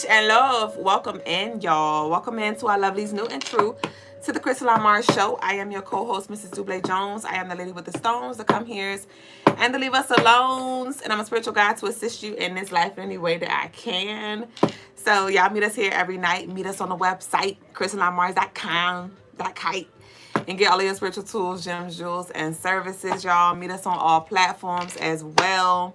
and love. Welcome in, y'all. Welcome in to our lovelies, new and true, to the Crystaline Mars Show. I am your co-host, Mrs. Duublé Jones. I am the lady with the stones, the come here's, and the leave us alone. And I'm a spiritual guide to assist you in this life in any way that I can. So y'all meet us here every night. Meet us on the website, crystalinemars.com, .kite. And get all of your spiritual tools, gems, jewels, and services, y'all. Meet us on all platforms as well.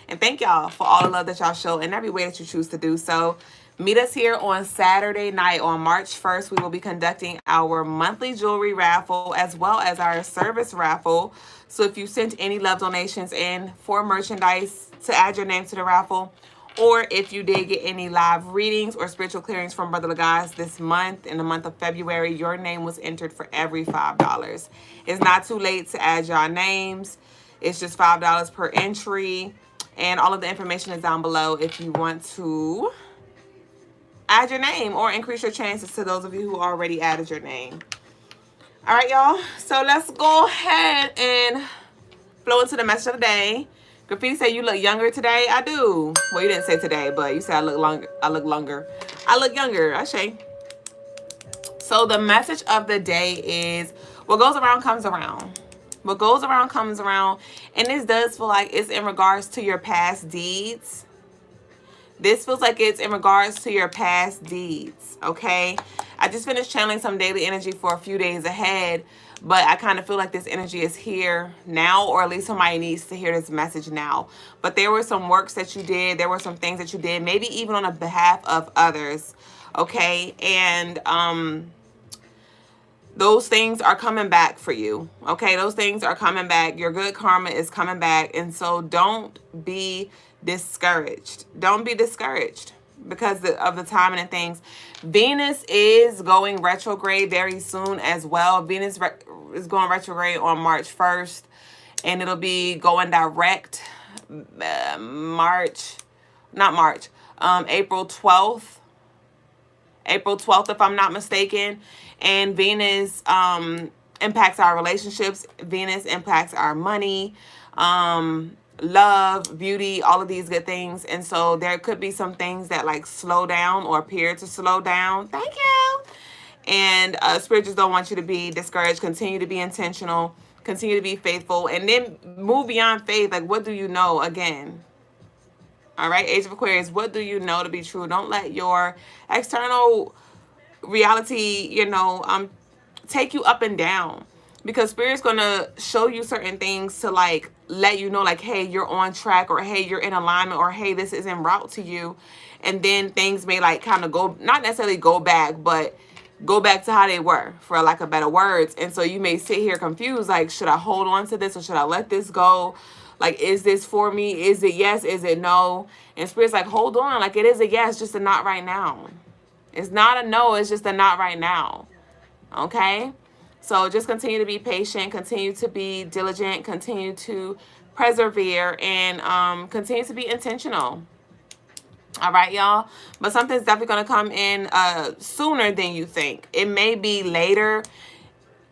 And thank y'all for all the love that y'all show in every way that you choose to do so. Meet us here on Saturday night on March 1st. We will be conducting our monthly jewelry raffle as well as our service raffle. So if you sent any love donations in for merchandise to add your name to the raffle, or if you did get any live readings or spiritual clearings from Brother Logas this month, in the month of February, your name was entered for every $5. It's not too late to add your names. It's just $5 per entry. And all of the information is down below if you want to add your name or increase your chances to those of you who already added your name. All right, y'all. So let's go ahead and flow into the message of the day. Graffiti said you look younger today. I do. Well, you didn't say today, but you said I look longer. I look younger. I say. So the message of the day is what goes around comes around. What goes around comes around. And this does feel like it's in regards to your past deeds. This feels like it's in regards to your past deeds, okay? I just finished channeling some daily energy for a few days ahead, but I kind of feel like this energy is here now, or at least somebody needs to hear this message now. But there were some works that you did. There were some things that you did, maybe even on the behalf of others, okay? And those things are coming back for you, okay? Those things are coming back. Your good karma is coming back. And so don't be discouraged. Don't be discouraged because of the timing and things. Venus is going retrograde very soon as well. Venus is going retrograde on March 1st, and it'll be going direct April 12th. April 12th, if I'm not mistaken. And Venus impacts our relationships. Venus impacts our money, love, beauty, all of these good things. And so there could be some things that like slow down or appear to slow down. Thank you. And Spirit just don't want you to be discouraged. Continue to be intentional. Continue to be faithful. And then move beyond faith. Like, what do you know again? All right, Age of Aquarius, what do you know to be true? Don't let your external reality, take you up and down, because Spirit's going to show you certain things to like let you know like, hey, you're on track, or hey, you're in alignment, or hey, this is en route to you. And then things may like kind of go, not necessarily go back, but go back to how they were, for lack of better words. And so you may sit here confused, like, should I hold on to this or should I let this go? Like, is this for me? Is it yes? Is it no? And Spirit's like, hold on. Like, it is a yes, just a not right now. It's not a no. It's just a not right now. Okay? So just continue to be patient. Continue to be diligent. Continue to persevere. And continue to be intentional. All right, y'all? But something's definitely going to come in sooner than you think. It may be later.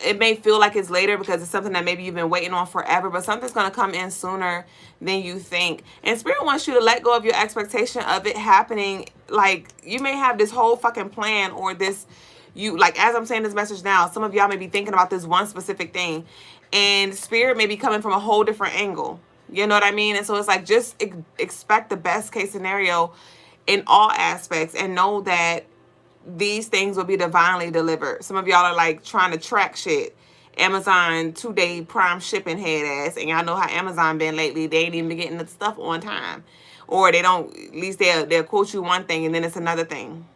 It may feel like it's later because it's something that maybe you've been waiting on forever, but something's going to come in sooner than you think. And Spirit wants you to let go of your expectation of it happening. Like, you may have this whole fucking plan, or this, as I'm saying this message now, some of y'all may be thinking about this one specific thing, and Spirit may be coming from a whole different angle. You know what I mean? And so it's like, just expect the best case scenario in all aspects, and know that these things will be divinely delivered. Some of y'all are like trying to track shit. Amazon 2-day prime shipping head ass. And y'all know how Amazon been lately. They ain't even been getting the stuff on time. Or they don't, at least they'll quote you one thing and then it's another thing.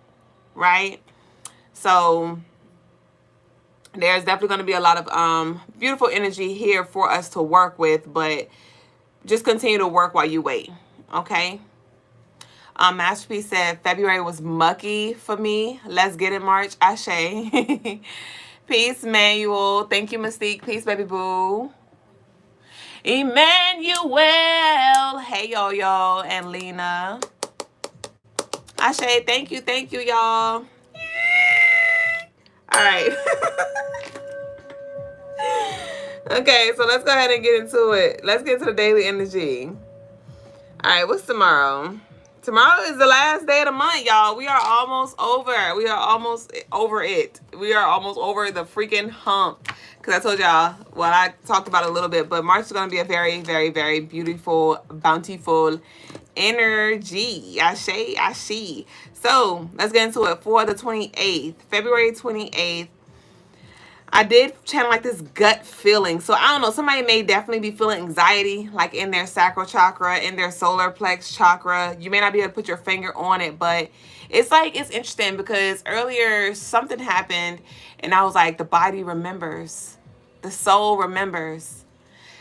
Right? So there's definitely going to be a lot of beautiful energy here for us to work with. But just continue to work while you wait. Okay? Masterpiece said February was mucky for me. Let's get it, March. Ashe. Peace, Manuel. Thank you, Mystique. Peace, baby boo. Emmanuel. Hey, yo, and Lena. Ashe, thank you, y'all. All right. Okay, so let's go ahead and get into it. Let's get into the daily energy. All right, what's tomorrow? Tomorrow is the last day of the month, y'all. We are almost over. We are almost over it. We are almost over the freaking hump. Because I told y'all, well, I talked about it a little bit, but March is going to be a very, very, very beautiful, bountiful energy. Ashe, ashe. So let's get into it for the 28th, February 28th. I did channel like this gut feeling. So I don't know, somebody may definitely be feeling anxiety like in their sacral chakra, in their solar plex chakra. You may not be able to put your finger on it, but it's like, it's interesting because earlier something happened and I was like, the body remembers, the soul remembers.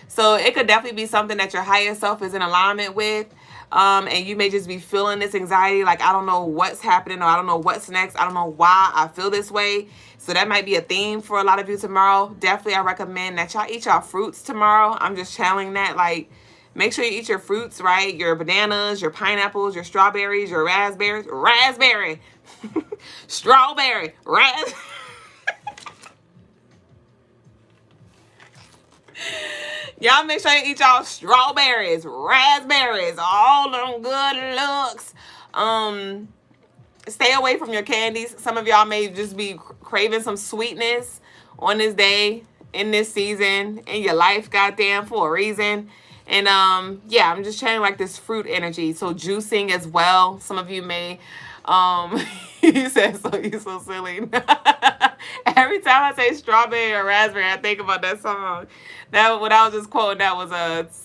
So it could definitely be something that your higher self is in alignment with. And you may just be feeling this anxiety, like, I don't know what's happening or I don't know what's next. I don't know why I feel this way. So that might be a theme for a lot of you tomorrow. Definitely, I recommend that y'all eat y'all fruits tomorrow. I'm just channeling that. Like, make sure you eat your fruits, right? Your bananas, your pineapples, your strawberries, your raspberries. Raspberry. Strawberry. Y'all make sure you eat y'all strawberries, raspberries, all them good looks. Stay away from your candies. Some of y'all may just be craving some sweetness on this day, in this season, in your life, goddamn, for a reason. And yeah, I'm just channeling like this fruit energy. So juicing as well. Some of you may you said so, you so silly. Every time I say strawberry or raspberry, I think about that song. That what I was just quoting, that was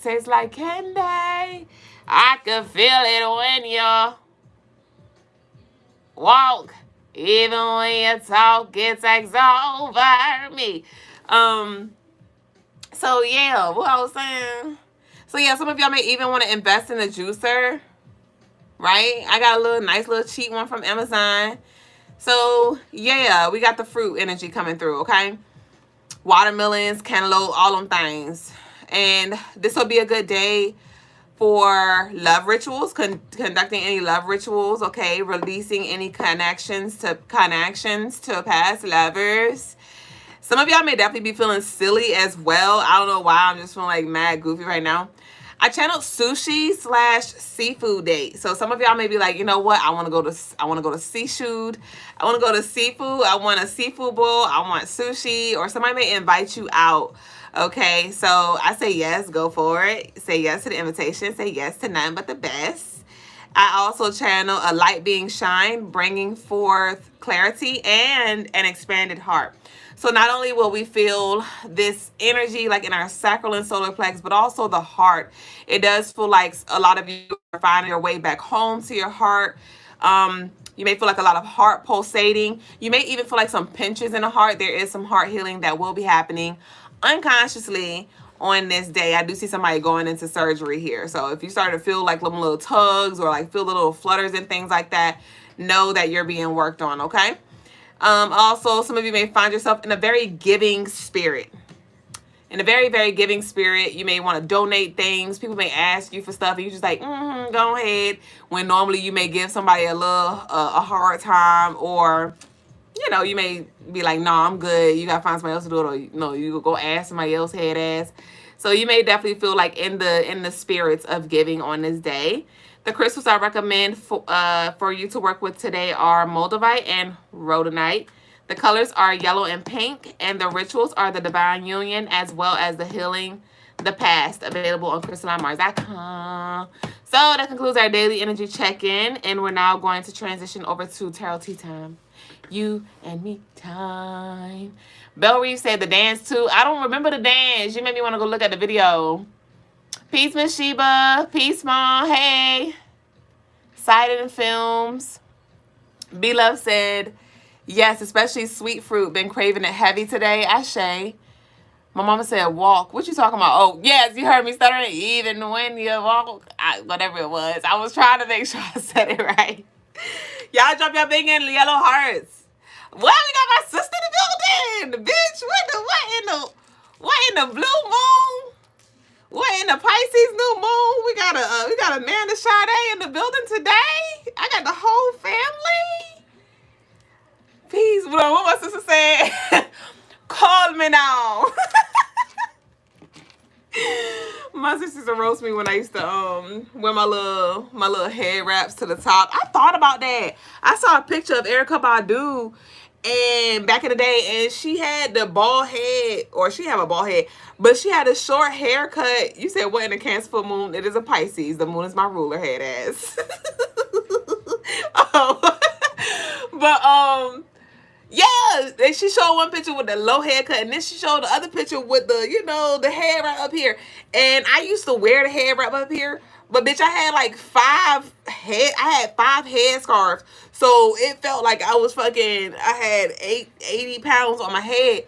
tastes like candy. I can feel it when you walk. Even when you talk, it takes over me. So yeah, what I was saying. So yeah, some of y'all may even want to invest in a juicer. Right? I got a little nice little cheap one from Amazon. So yeah, we got the fruit energy coming through, okay? Watermelons, cantaloupe, all them things. And this will be a good day for love rituals, conducting any love rituals, okay? Releasing any connections to past lovers. Some of y'all may definitely be feeling silly as well. I don't know why. I'm just feeling like mad goofy right now. I channeled sushi / seafood date. So some of y'all may be like, you know what? I want to go to seafood. I want to go to seafood. I want a seafood bowl. I want sushi. Or somebody may invite you out. Okay, so I say yes, go for it. Say yes to the invitation. Say yes to none but the best. I also channel a light being shine, bringing forth clarity and an expanded heart. So not only will we feel this energy like in our sacral and solar plex, but also the heart. It does feel like a lot of you are finding your way back home to your heart. You may feel like a lot of heart pulsating. You may even feel like some pinches in the heart. There is some heart healing that will be happening unconsciously on this day. I do see somebody going into surgery here. So if you start to feel like little tugs or like feel the little flutters and things like that, know that you're being worked on, okay? Also, some of you may find yourself in a very giving spirit. In a very, very giving spirit. You may want to donate things. People may ask you for stuff and you're just like, go ahead. When normally you may give somebody a little, a hard time, or, you know, you may be like, no, I'm good. You got to find somebody else to do it. Or, you go ask somebody else head ass. So you may definitely feel like in the spirits of giving on this day. The crystals I recommend for you to work with today are moldavite and rhodonite. The colors are yellow and pink, and the rituals are the divine union as well as the healing the past, available on crystalinemars.com. So that concludes our daily energy check-in, and we're now going to transition over to tarot tea time. You and me time. Belle Reeve said the dance too. I don't remember the dance. You made me want to go look at the video. Peace, Miss Sheba. Peace, Mom. Hey. Sighted in Films. B-Love said, yes, especially sweet fruit. Been craving it heavy today. Ashe. My mama said walk. What you talking about? Oh, yes, you heard me stuttering. Even when you walk. Whatever it was. I was trying to make sure I said it right. Y'all drop your big in yellow hearts. Well, we got my sister in the building. Bitch, what in the blue moon? What in the Pisces new moon? We got Amanda Sade in the building today. I got the whole family. Peace. What my sister said? Call me now. My sister used to roast me when I used to wear my little head wraps to the top. I thought about that. I saw a picture of Erykah Badu and back in the day, and she had the bald head, or she have a bald head, but she had a short haircut. You said what in a Cancer full moon? It is a Pisces. The moon is my ruler, head ass. But yeah, and she showed one picture with the low haircut, and then she showed the other picture with the, you know, the hair right up here. And I used to wear the hair wrap up here, but bitch, I had like five head scarves. So it felt like I was fucking, I had 80 pounds on my head.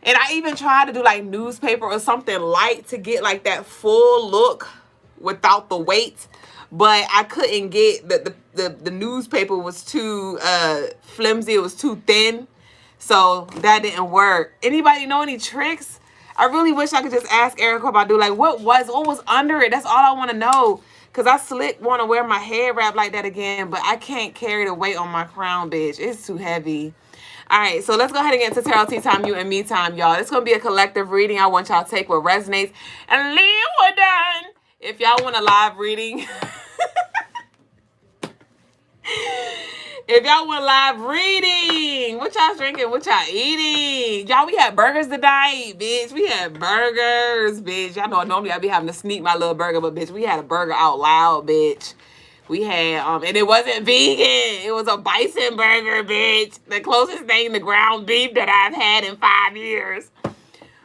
And I even tried to do like newspaper or something light to get like that full look without the weight. But I couldn't get, the newspaper was too flimsy. It was too thin. So that didn't work. Anybody know any tricks? I really wish I could just ask Erykah Badu, like, what was under it? That's all I want to know. Because I slick want to wear my hair wrap like that again, but I can't carry the weight on my crown, bitch. It's too heavy. All right, so let's go ahead and get into Tarot Tea Time, you and me time, y'all. It's going to be a collective reading. I want y'all to take what resonates and leave what done. If y'all want a live reading... If y'all want live reading, what y'all drinking? What y'all eating? Y'all, we had burgers tonight, bitch. We had burgers, bitch. Y'all know normally I be having to sneak my little burger, but bitch, we had a burger out loud, bitch. We had, and it wasn't vegan. It was a bison burger, bitch. The closest thing to ground beef that I've had in 5 years.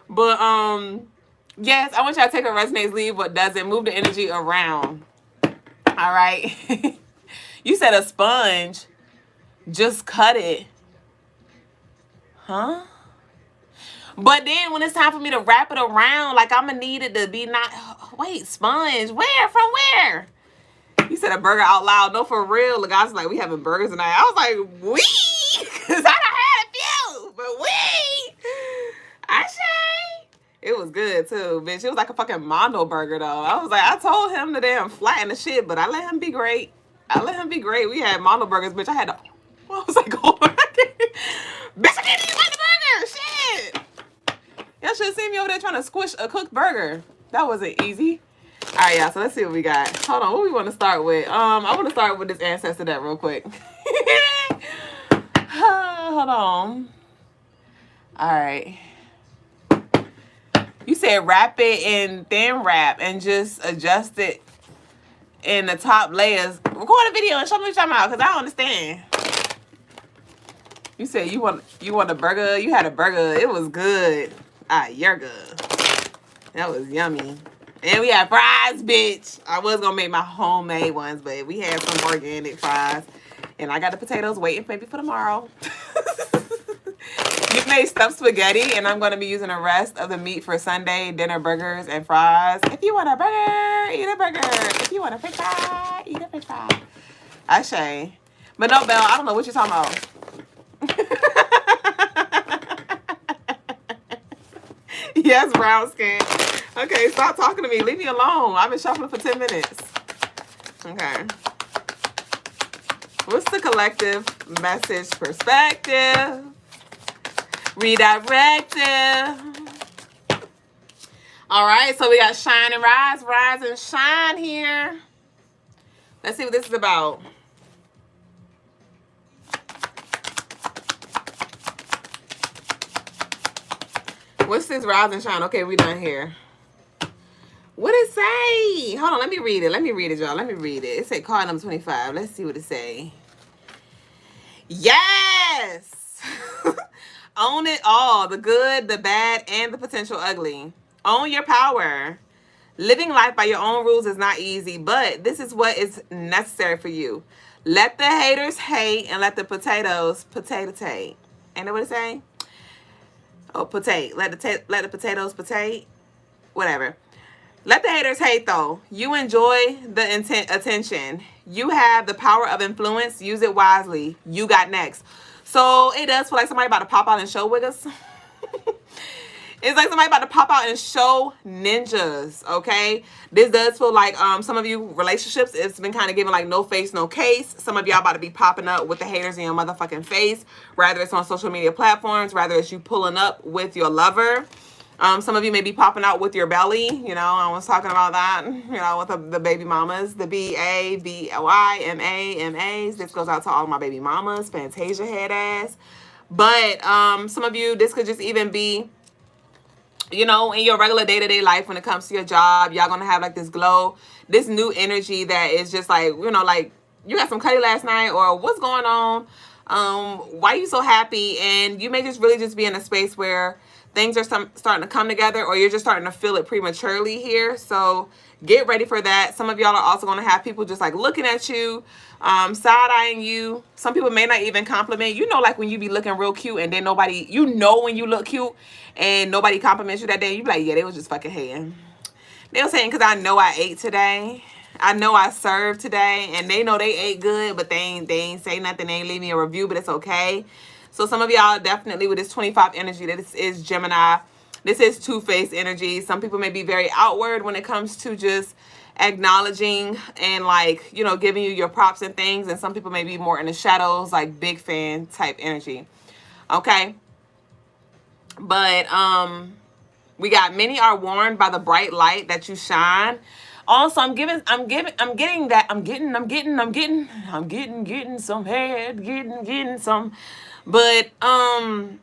But, yes, I want y'all to take what resonates, leave what doesn't. Move the energy around. All right. You said a sponge. Just cut it. Huh? But then when it's time for me to wrap it around, like I'm gonna need it to be not... Wait, sponge. Where? From where? You said a burger out loud. No, for real. The guys like, we having burgers tonight. I was like, we? Because I done had a few. But we? I say. It was good too, bitch. It was like a fucking Mondo burger though. I was like, I told him to damn flatten the shit, but I let him be great. We had Mondo burgers, bitch. I had to... I was like, oh, bitch, I can't even eat the burger. Shit. Y'all should have seen me over there trying to squish a cooked burger. That wasn't easy. All right, y'all. So let's see what we got. Hold on. What we want to start with? I want to start with this ancestor deck real quick. Hold on. All right. You said wrap it in thin wrap and just adjust it in the top layers. Record a video and show me what you're talking about, because I don't understand. You said you want a burger. You had a burger. It was good. Ah, you're good. That was yummy. And we had fries, bitch. I was going to make my homemade ones, but we had some organic fries. And I got the potatoes waiting maybe for tomorrow. You made stuffed spaghetti, and I'm going to be using the rest of the meat for Sunday dinner burgers and fries. If you want a burger, eat a burger. If you want a french fry, eat a french fry. Ashe. But no, Belle, I don't know what you're talking about. Yes, brown skin. Okay, stop talking to me. Leave me alone. I've been shuffling for 10 minutes. Okay. What's the collective message perspective? Redirective. All right, so we got shine and rise, rise and shine here. Let's see what this is about. What's this rise and shine? Okay, we done here. What it say? Hold on, let me read it. Let me read it, y'all. Let me read it. It said card number 25. Let's see what it say. Yes! Own it all. The good, the bad, and the potential ugly. Own your power. Living life by your own rules is not easy, but this is what is necessary for you. Let the haters hate and let the potatoes potato-tate. Ain't that what it say? Oh, potate. Let the potatoes potate. Whatever. Let the haters hate, though. You enjoy the attention. You have the power of influence. Use it wisely. You got next. So it does feel like somebody about to pop out and show with us. It's like somebody about to pop out and show ninjas, okay? This does feel like some of you relationships, it's been kind of giving like no face, no case. Some of y'all about to be popping up with the haters in your motherfucking face. Rather it's on social media platforms. Rather it's you pulling up with your lover. Some of you may be popping out with your belly. You know, I was talking about that, you know, with the baby mamas, the BABYMAMAs. This goes out to all my baby mamas, Fantasia head ass. But some of you, this could just even be, you know, in your regular day-to-day life when it comes to your job. Y'all gonna have like this glow, this new energy that is just like, you know, like you got some cutty last night, or what's going on? Why are you so happy? And you may just really just be in a space where things are starting to come together, or you're just starting to feel it prematurely here. So get ready for that. Some of y'all are also going to have people just like looking at you, side-eyeing you. Some people may not even compliment. You know, like when you be looking real cute and then nobody, you know, when you look cute and nobody compliments you that day, you be like, yeah, they was just fucking hating. They were saying, because I know I ate today. I know I served today, and they know they ate good, but they ain't say nothing. They ain't leave me a review, but it's okay. So some of y'all definitely with this 25 energy, this is Gemini. This is two-faced energy. Some people may be very outward when it comes to just acknowledging and like, you know, giving you your props and things. And some people may be more in the shadows, like big fan type energy. Okay. But we got many are warned by the bright light that you shine. Also, I'm getting some head, getting some. But I'm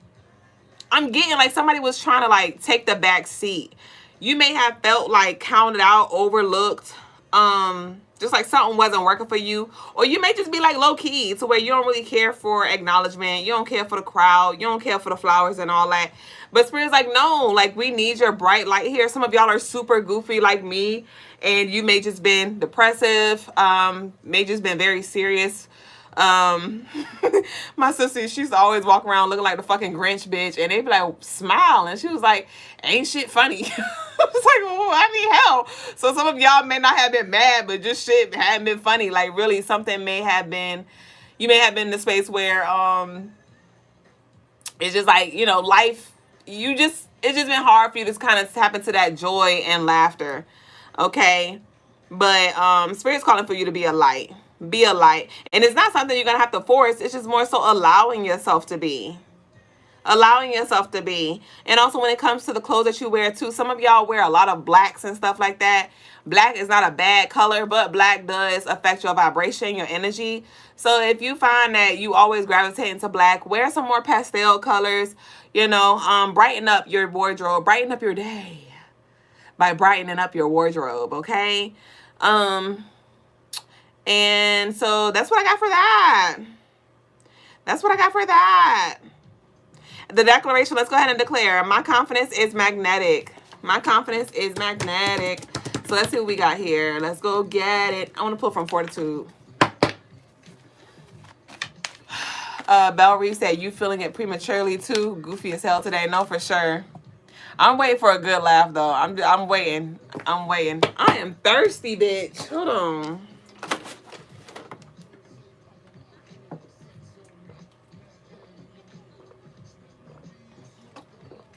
getting like somebody was trying to like take the back seat. You may have felt like counted out, overlooked, just like something wasn't working for you. Or you may just be like low key to where you don't really care for acknowledgement. You don't care for the crowd. You don't care for the flowers and all that. But Spirit's like, no, like we need your bright light here. Some of y'all are super goofy like me, and you may just been depressive, may just been very serious. My sister, she's always walk around looking like the fucking Grinch bitch, and they be like, smile, and she was like, ain't shit funny. I was like, well, I mean, hell. So some of y'all may not have been mad, but just shit hadn't been funny. Like really, something may have been, you may have been in the space where it's just like, you know, life, it's just been hard for you to kind of tap into that joy and laughter. Okay. But Spirit's calling for you to be a light. Be a light. And it's not something you're going to have to force. It's just more so allowing yourself to be. Allowing yourself to be. And also when it comes to the clothes that you wear too, some of y'all wear a lot of blacks and stuff like that. Black is not a bad color, but black does affect your vibration, your energy. So if you find that you always gravitate into black, wear some more pastel colors, you know, brighten up your wardrobe, brighten up your day by brightening up your wardrobe, okay? And so that's what I got for that. That's what I got for that. The declaration, let's go ahead and declare. My confidence is magnetic. My confidence is magnetic. So let's see what we got here. Let's go get it. I want to pull from Fortitude. Belle Reeve said, you feeling it prematurely too? Goofy as hell today. No, for sure. I'm waiting for a good laugh, though. I'm waiting. I'm waiting. I am thirsty, bitch. Hold on.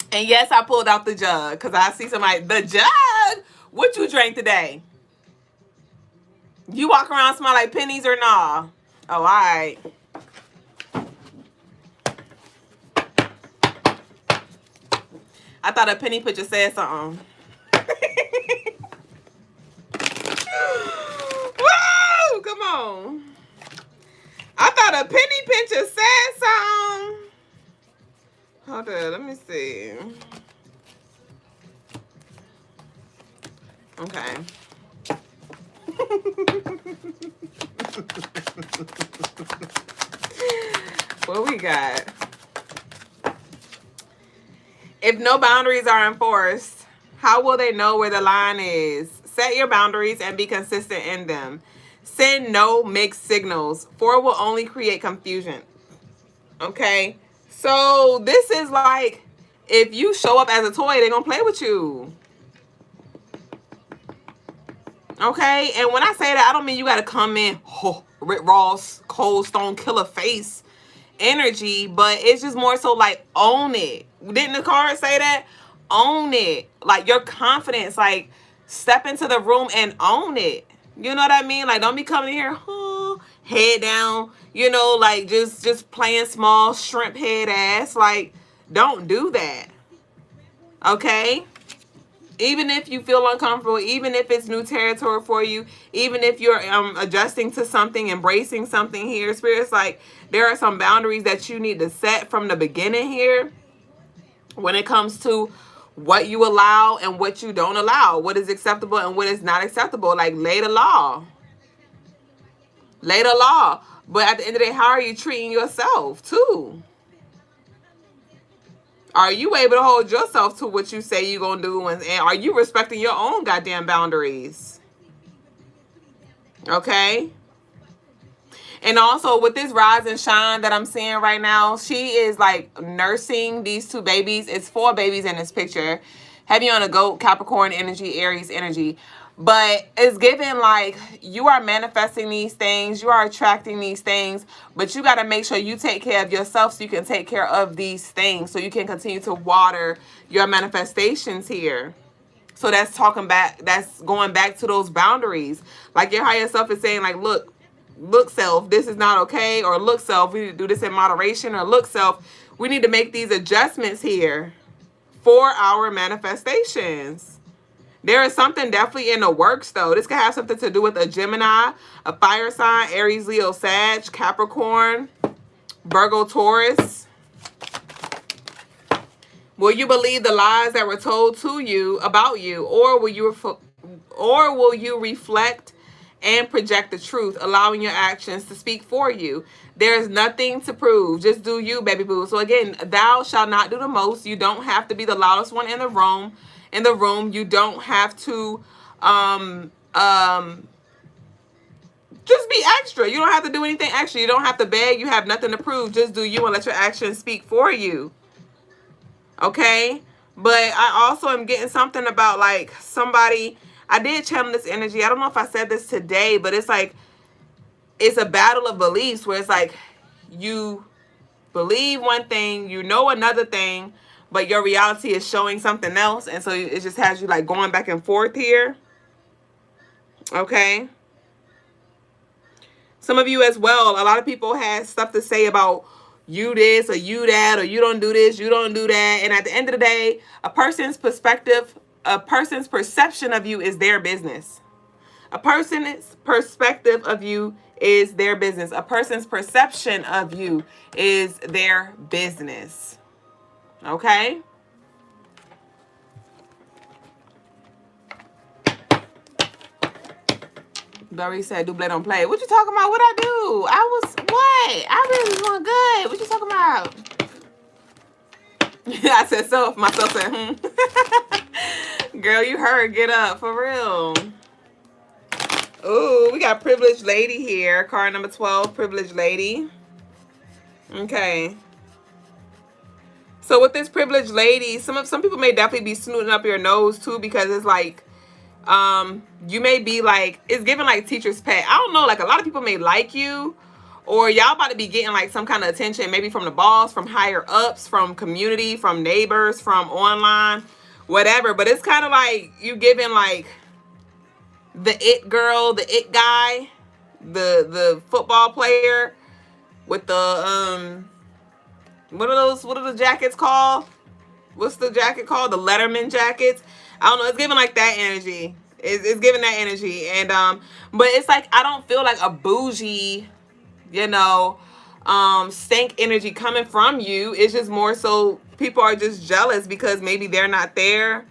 And yes, I pulled out the jug because I see somebody. The jug? What you drank today? You walk around smell like pennies or nah? Oh, all right. I thought a penny picture said something. Woo! Come on. I thought a penny picture said something. Hold on, let me see. Okay. What we got? If no boundaries are enforced, how will they know where the line is? Set your boundaries and be consistent in them. Send no mixed signals, for it will only create confusion. Okay? So this is like, if you show up as a toy, they're going to play with you. Okay? And when I say that, I don't mean you got to come in, Rick Ross, Cold Stone Killer face energy, but it's just more so like, own it. Didn't the card say that? Own it. Like your confidence, like step into the room and own it. You know what I mean? Like don't be coming here, head down, you know, like just playing small shrimp head ass. Like don't do that. Okay? Even if you feel uncomfortable, even if it's new territory for you, even if you're adjusting to something, embracing something here, Spirit's like, there are some boundaries that you need to set from the beginning here when it comes to what you allow and what you don't allow, what is acceptable and what is not acceptable. Like, lay the law. Lay the law. But at the end of the day, how are you treating yourself too? Are you able to hold yourself to what you say you're going to do? And are you respecting your own goddamn boundaries? Okay? And also with this rise and shine that I'm seeing right now, she is like nursing these two babies. It's 4 babies in this picture. Heavy on a goat, Capricorn energy, Aries energy. But it's given like you are manifesting these things. You are attracting these things. But you got to make sure you take care of yourself so you can take care of these things. So you can continue to water your manifestations here. So that's talking back. That's going back to those boundaries. Like your higher self is saying like, look self, this is not okay, or look self, we need to do this in moderation, or look self, we need to make these adjustments here for our manifestations. There is something definitely in the works though. This could have something to do with a Gemini, a fire sign, Aries, Leo, Sag, Capricorn, Virgo, Taurus. Will you believe the lies that were told to you about you, or will you reflect and project the truth, allowing your actions to speak for you? There is nothing to prove. Just do you, baby boo. So again, thou shalt not do the most. You don't have to be the loudest one in the room. You don't have to just be extra. You don't have to do anything extra. You don't have to beg. You have nothing to prove. Just do you and let your actions speak for you. Okay? But I also am getting something about like somebody. I did channel this energy. I don't know if I said this today, but it's like, it's a battle of beliefs where it's like you believe one thing, you know another thing, but your reality is showing something else. And so it just has you like going back and forth here. Okay. Some of you as well, a lot of people had stuff to say about you this or you that, or you don't do this, you don't do that. And at the end of the day, a person's perspective, a person's perception of you is their business. A person's perspective of you is their business. A person's perception of you is their business. Okay? Barry said, Duuble don't play. What you talking about? What I do? I really was doing good. What you talking about? I said so. Myself said, Girl, you heard. Get up. For real. Ooh, we got Privileged Lady here. Card number 12, Privileged Lady. Okay. So with this Privileged Lady, some people may definitely be snooting up your nose too, because it's like, you may be like, it's giving like teacher's pet. I don't know, like a lot of people may like you, or y'all about to be getting like some kind of attention, maybe from the boss, from higher ups, from community, from neighbors, from online, whatever. But it's kind of like you giving like the it girl, the it guy, the football player with the what are the jackets called? What's the jacket called? The Letterman jackets. I don't know. It's giving like that energy. It's giving that energy. And but it's like I don't feel like a bougie, stank energy coming from you. It's just more so people are just jealous because maybe they're not there.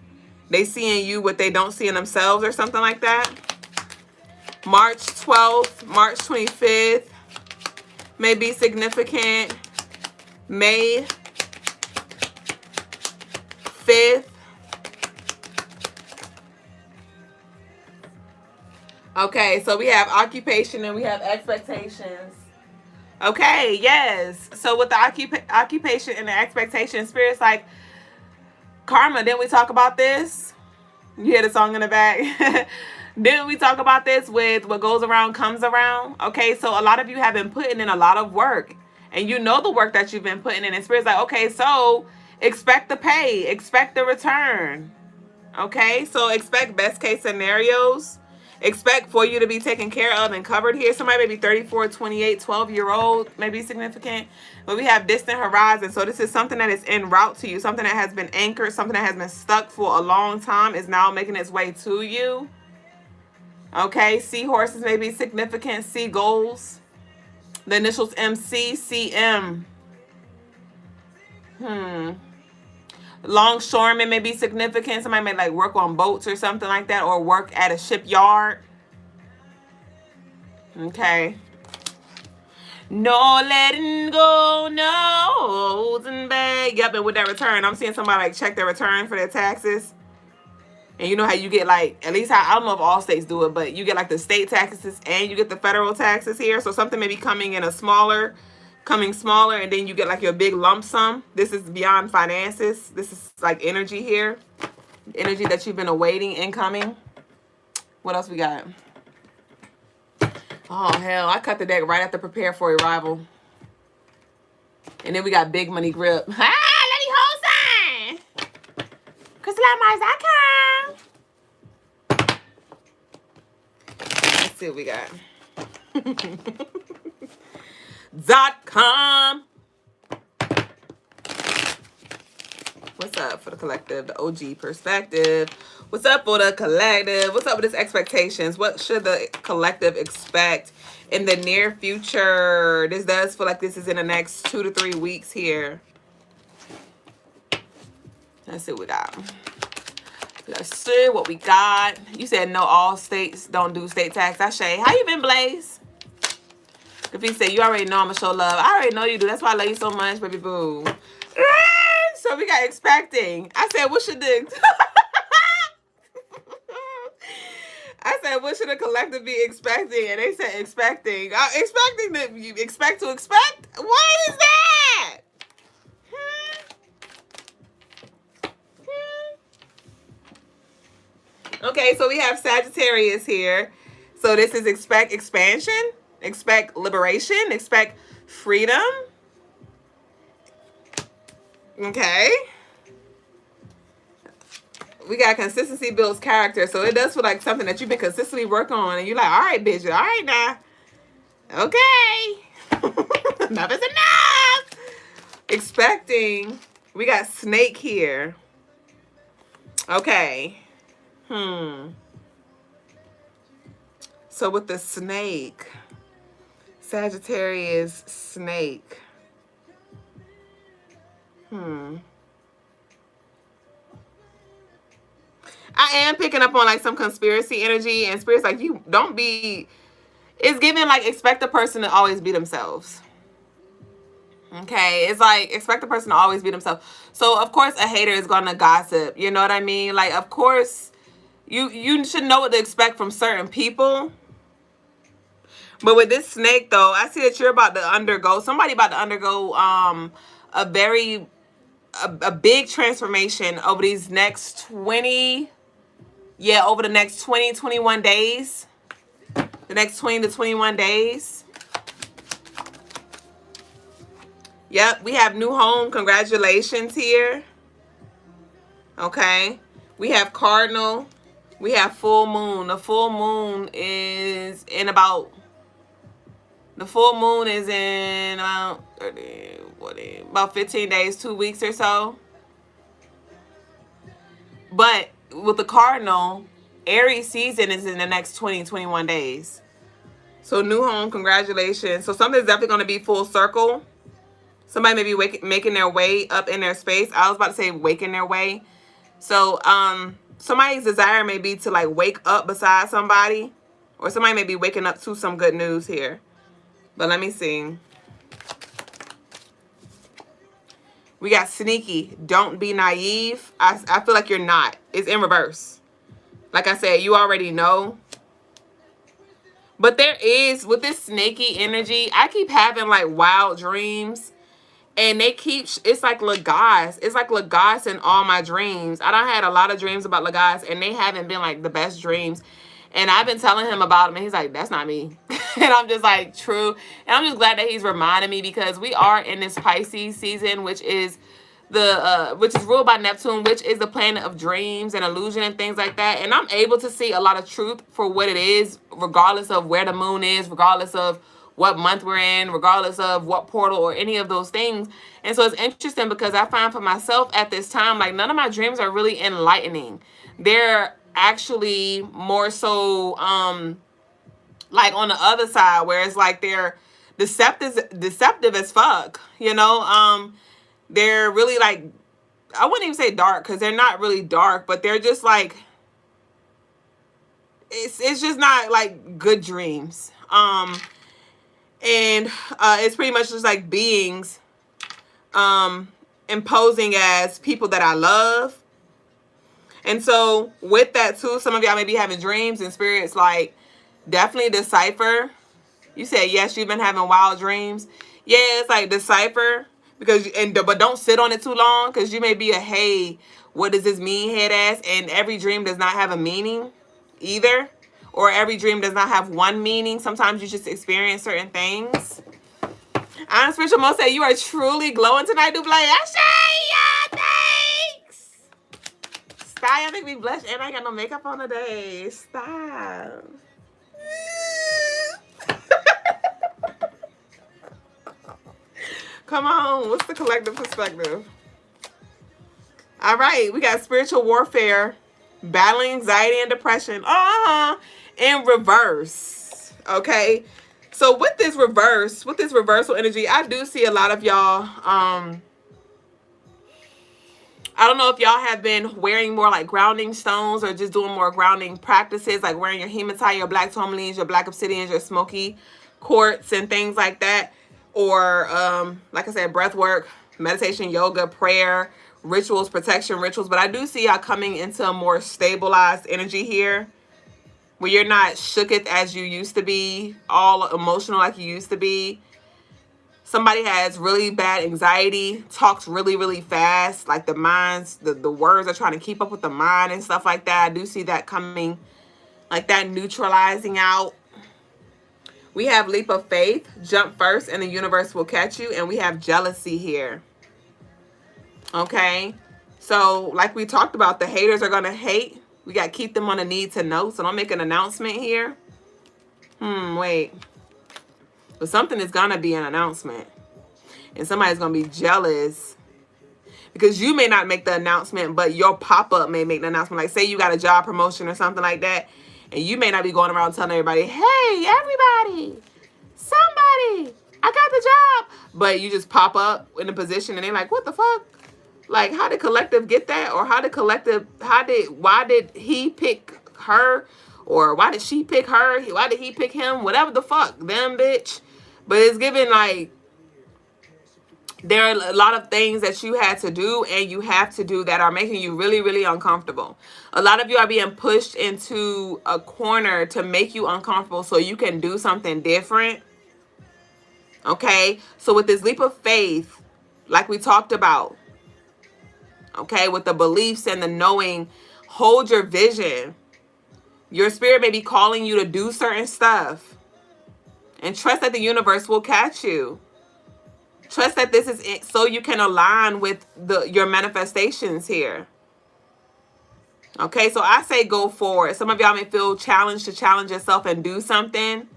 They see in you what they don't see in themselves or something like that. March 12th, March 25th may be significant. May 5th. Okay, so we have occupation and we have expectations. Okay, yes. So with the occupation and the expectation, Spirit's like, karma, didn't we talk about this? You hear the song in the back? Didn't we talk about this with what goes around comes around? Okay, so a lot of you have been putting in a lot of work. And you know the work that you've been putting in. And Spirit's like, okay, so expect the pay. Expect the return. Okay, so expect best case scenarios. Expect for you to be taken care of and covered here. Somebody may be 34, 28, 12-year-old may be significant. But we have distant horizon. So this is something that is en route to you. Something that has been anchored. Something that has been stuck for a long time is now making its way to you. Okay. Seahorses may be significant. Seagulls. The initials MC, CM. Longshoremen may be significant. Somebody may like work on boats or something like that, or work at a shipyard. Okay. No letting go, no holding back. Yep, and with that return, I'm seeing somebody like check their return for their taxes. And you know how you get like, at least I don't know if all states do it, but you get like the state taxes and you get the federal taxes here. So something may be coming in coming smaller, and then you get like your big lump sum. This is beyond finances. This is like energy here. Energy that you've been awaiting incoming. What else we got? Oh, hell. I cut the deck right after prepare for arrival. And then we got big money grip. Ah, let me hold sign. Crystaline.com. Let's see what we got. .com. What's up for the collective? The OG perspective. What's up for the collective? What's up with this expectations? What should the collective expect in the near future? This does feel like this is in the next 2 to 3 weeks here. Let's see what we got. Let's see what we got. You said no, all states don't do state tax. I say, how you been, Blaze? If he said, you already know I'm going to show love. I already know you do. That's why I love you so much, baby boo. So we got expecting. I said, what should the... I said, what should a collective be expecting? And they said expecting. Expecting that you expect to expect? What is that? Okay, so we have Sagittarius here. So this is expect expansion. Expect liberation. Expect freedom. Okay. We got consistency builds character. So it does feel like something that you've been consistently working on. And you're like, all right, bitch. All right, now. Okay. Enough is enough. Expecting. We got snake here. Okay. So with the snake. Sagittarius snake. I am picking up on like some conspiracy energy, and spirits like, you don't be, it's giving like expect the person to always be themselves. Okay, it's like expect the person to always be themselves. So of course a hater is gonna gossip. You know what I mean? Like of course you should know what to expect from certain people. But with this snake though, I see that you're about to undergo, somebody about to undergo a big transformation over these next 20, over the next 20, 21 days. The next 20 to 21 days. Yep, we have new home. Congratulations here. Okay. We have cardinal. We have full moon. The full moon is in about... The full moon is in about 15 days, 2 weeks or so. But with the cardinal, Aries season is in the next 20, 21 days. So new home, congratulations. So something's definitely going to be full circle. Somebody may be making their way up in their space. I was about to say waking their way. So somebody's desire may be to like wake up beside somebody. Or somebody may be waking up to some good news here. But let me see. We got sneaky. Don't be naive. I feel like you're not. It's in reverse. Like I said, you already know. But there is, with this snaky energy, I keep having like wild dreams. And they keep, it's like Logas. It's like Logas in all my dreams. I done had a lot of dreams about Logas, and they haven't been like the best dreams. And I've been telling him about him, and he's like, that's not me. And I'm just like, true. And I'm just glad that he's reminding me, because we are in this Pisces season, which is which is ruled by Neptune, which is the planet of dreams and illusion and things like that. And I'm able to see a lot of truth for what it is, regardless of where the moon is, regardless of what month we're in, regardless of what portal or any of those things. And so it's interesting because I find for myself at this time, like, none of my dreams are really enlightening. They're actually more so like on the other side, where it's like they're deceptive as fuck, you know. They're really like, I wouldn't even say dark, because they're not really dark, but they're just like, it's just not like good dreams. And it's pretty much just like beings imposing as people that I love. And so with that too, some of y'all may be having dreams and spirits like, definitely decipher. You said yes, you've been having wild dreams. Yeah, it's like decipher, because but don't sit on it too long, because you may be a, hey, what does this mean head ass? And every dream does not have a meaning either, or every dream does not have one meaning. Sometimes you just experience certain things. I'm Spiritual Mo say you are truly glowing tonight, Duublé. Yeah, thanks. Stop, y'all make me blush, and I ain't got no makeup on today. Stop. Come on, what's the collective perspective? All right, we got spiritual warfare, battling anxiety and depression, in reverse. Okay, so with this reversal energy, I do see a lot of y'all. I don't know if y'all have been wearing more like grounding stones, or just doing more grounding practices, like wearing your hematite, your black tourmalines, your black obsidians, your smoky quartz, and things like that. Or, like I said, breath work, meditation, yoga, prayer, rituals, protection rituals. But I do see y'all coming into a more stabilized energy here, where you're not shooketh as you used to be, all emotional like you used to be. Somebody has really bad anxiety, talks really, really fast, like the words are trying to keep up with the mind and stuff like that. I do see that coming, like that neutralizing out. We have leap of faith, jump first, and the universe will catch you. And we have jealousy here. Okay? So, like we talked about, the haters are going to hate. We got to keep them on a need to know. So, don't make an announcement here. Wait. But something is going to be an announcement. And somebody's going to be jealous. Because you may not make the announcement, but your pop-up may make the announcement. Like, say you got a job promotion or something like that. And you may not be going around telling everybody, hey, everybody, somebody, I got the job. But you just pop up in a position and they're like, what the fuck? Like, how did collective get that? Or why did he pick her? Or why did she pick her? Why did he pick him? Whatever the fuck, them bitch. But it's given like, there are a lot of things that you had to do and you have to do that are making you really, really uncomfortable. A lot of you are being pushed into a corner to make you uncomfortable so you can do something different. Okay? So with this leap of faith, like we talked about, okay, with the beliefs and the knowing, hold your vision. Your spirit may be calling you to do certain stuff. And trust that the universe will catch you. Trust that this is it so you can align with your manifestations here. Okay, so I say go for it. Some of y'all may feel challenged to challenge yourself and do something.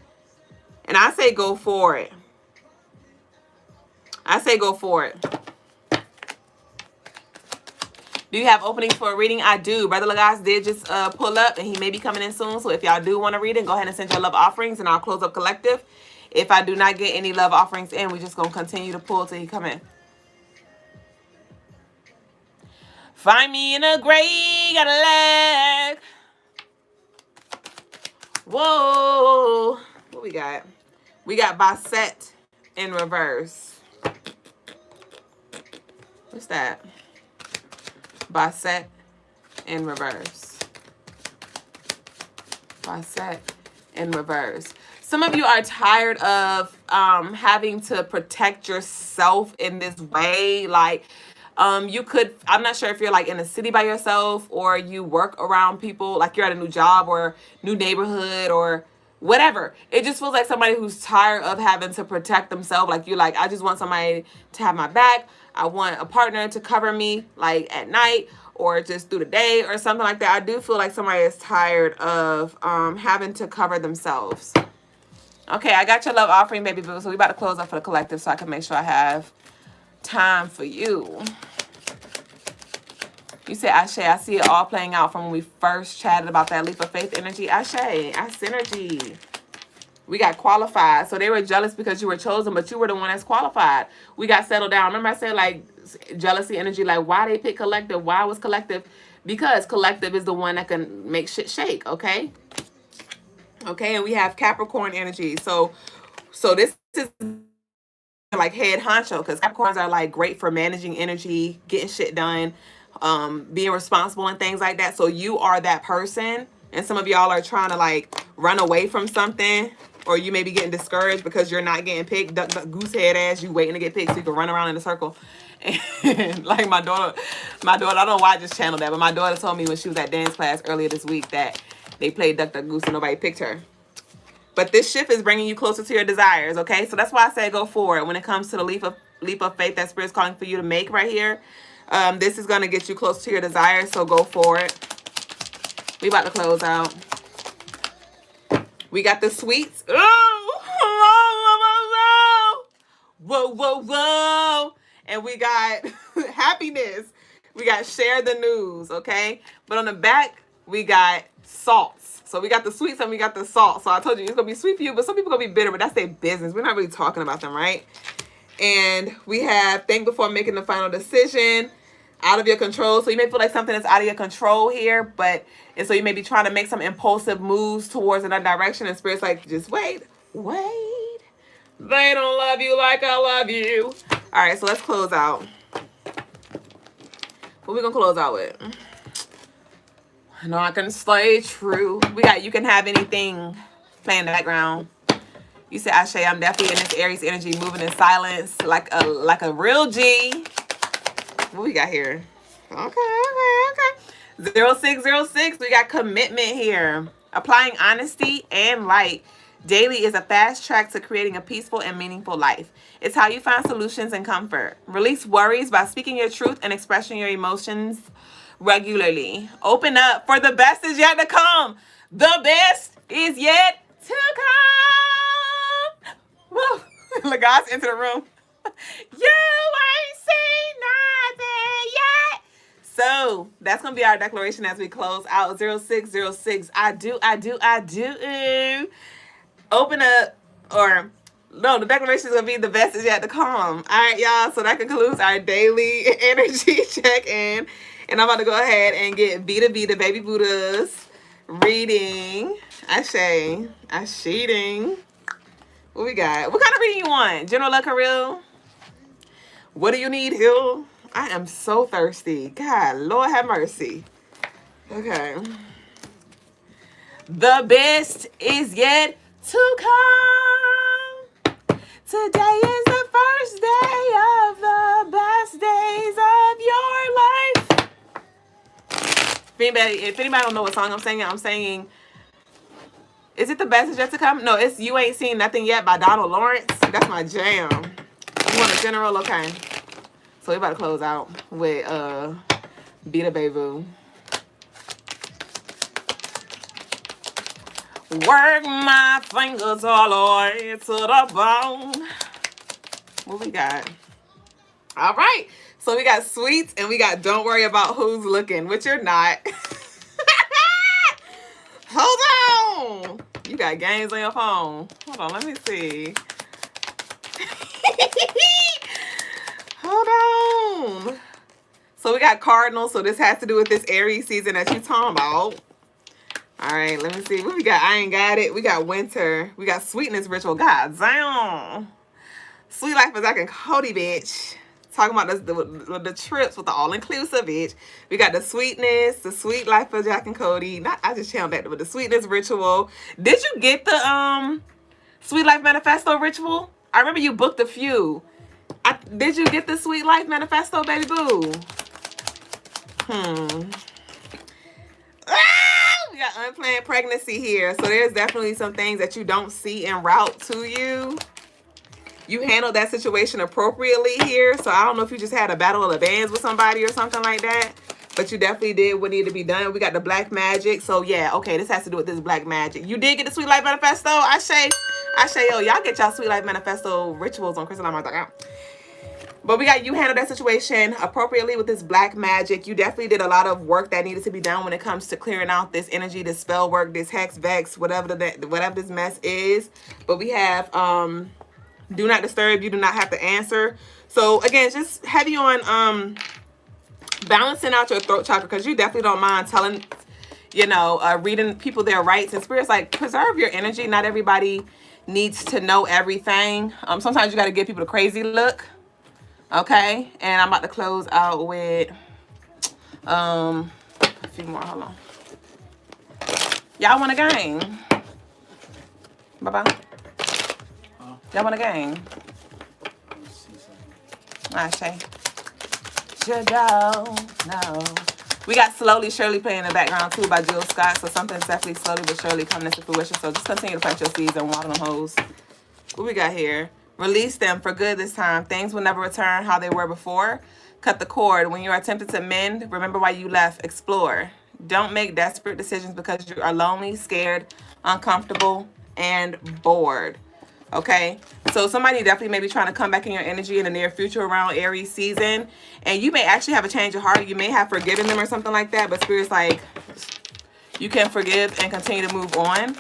And I say go for it. I say go for it. Do you have openings for a reading? I do. Brother Logas did just pull up, and he may be coming in soon. So if y'all do want to read it, go ahead and send your love offerings, and I'll close up collective. If I do not get any love offerings in, we're just going to continue to pull till he come in. Find me in a gray Cadillac. Whoa. What we got? We got Basset in reverse. What's that? Basset in reverse. Basset in reverse. Some of you are tired of having to protect yourself in this way. Like, you could, I'm not sure if you're like in a city by yourself or you work around people, like you're at a new job or new neighborhood, or whatever. It just feels like somebody who's tired of having to protect themselves. Like, you're like, I just want somebody to have my back. I want a partner to cover me, like, at night or just through the day or something like that. I do feel like somebody is tired of having to cover themselves. Okay, I got your love offering, baby boo. So we about to close up for the collective so I can make sure I have time for you. You said Ashe. I see it all playing out from when we first chatted about that leap of faith energy. Ashe, synergy. We got qualified. So they were jealous because you were chosen, but you were the one that's qualified. We got settled down. Remember I said, like, jealousy energy, like, why they pick collective? Why was collective? Because collective is the one that can make shit shake, okay? Okay, and we have Capricorn energy. So this is like head honcho, because Capricorns are like great for managing energy, getting shit done, being responsible and things like that. So you are that person, and some of y'all are trying to like run away from something, or you may be getting discouraged because you're not getting picked. Duck, duck, goose head ass, you waiting to get picked so you can run around in a circle. And like my daughter, I don't know why I just channeled that, but my daughter told me when she was at dance class earlier this week that they played duck, duck, goose and nobody picked her. But this shift is bringing you closer to your desires, okay? So that's why I say go for it. When it comes to the leap of faith that Spirit's calling for you to make right here, this is going to get you close to your desires, so go for it. We about to close out. We got the sweets. Oh, whoa, whoa, whoa. And we got happiness. We got share the news, okay? But on the back, we got salts. So we got the sweets and we got the salt. So I told you it's going to be sweet for you, but some people going to be bitter, but that's their business. We're not really talking about them, right? And we have think before making the final decision, out of your control. So you may feel like something is out of your control here, and so you may be trying to make some impulsive moves towards another direction, and Spirit's like, just wait. They don't love you like I love you. All right, so let's close out. What we gonna close out with? I know I can stay true. We got you can have anything playing in the background. You said, Ashe, I'm definitely in this Aries energy, moving in silence like a real G. What we got here? Okay. 0606, we got commitment here. Applying honesty and light daily is a fast track to creating a peaceful and meaningful life. It's how you find solutions and comfort. Release worries by speaking your truth and expressing your emotions regularly. Open up, for the best is yet to come. The best is yet to come. Woo. Logas into the room. You ain't seen nothing yet. So that's going to be our declaration as we close out. 0606. I do. Open up, or no, the declaration is going to be the best is yet to come. All right, y'all. So that concludes our daily energy check-in. And I'm about to go ahead and get Vita Baby Buddha's reading. Ashe cheating. What we got? What kind of reading you want? General luck, Karil? What do you need, Hill? I am so thirsty. God, Lord have mercy. Okay. The best is yet to come. Today is the first day of the best days of your life. If anybody don't know what song I'm singing, is it the best is yet to come? No, it's You Ain't Seen Nothing Yet by Donald Lawrence. That's my jam. You want a general? Okay. So we about to close out with Vita Baby. Work my fingers all the way to the bone. What we got? All right. So we got sweets and we got don't worry about who's looking, which you're not. Hold on. You got games on your phone. Hold on, let me see. Hold on. So we got Cardinals. So this has to do with this Aries season that you talking about. All right, let me see. What we got? I ain't got it. We got winter. We got sweetness ritual. God damn. Sweet life is like a Cody, bitch. Talking about the trips with the all-inclusive, bitch. We got the sweetness, the sweet life of Jack and Cody. I just channeled that with the sweetness ritual. Did you get the sweet life manifesto ritual? I remember you booked a few. Did you get the sweet life manifesto, baby boo? got unplanned pregnancy here. So there's definitely some things that you don't see en route to you. You handled that situation appropriately here. So I don't know if you just had a battle of the bands with somebody or something like that. But you definitely did what needed to be done. We got the black magic. So yeah, okay, this has to do with this black magic. You did get the Sweet Life Manifesto. I say, yo, y'all get y'all Sweet Life Manifesto rituals on Crystaline. But we got you handled that situation appropriately with this black magic. You definitely did a lot of work that needed to be done when it comes to clearing out this energy, this spell work, this hex, vex, whatever this mess is. But we have do not disturb. You do not have to answer. So again, just heavy on balancing out your throat chakra, because you definitely don't mind telling, reading people their rights. And Spirit's like, preserve your energy. Not everybody needs to know everything. Sometimes you got to give people the crazy look. Okay, and I'm about to close out with a few more. Hold on. Y'all want a game? Bye-bye. Y'all want a game? I say. You don't know. We got Slowly Surely playing in the background too by Jill Scott. So something's definitely slowly but surely coming into fruition. So just continue to plant your seeds and water them hoes. What we got here? Release them for good this time. Things will never return how they were before. Cut the cord. When you are tempted to mend, remember why you left. Explore. Don't make desperate decisions because you are lonely, scared, uncomfortable, and bored. Okay? So somebody definitely may be trying to come back in your energy in the near future around Aries season. And you may actually have a change of heart. You may have forgiven them or something like that. But Spirit's like, you can forgive and continue to move on.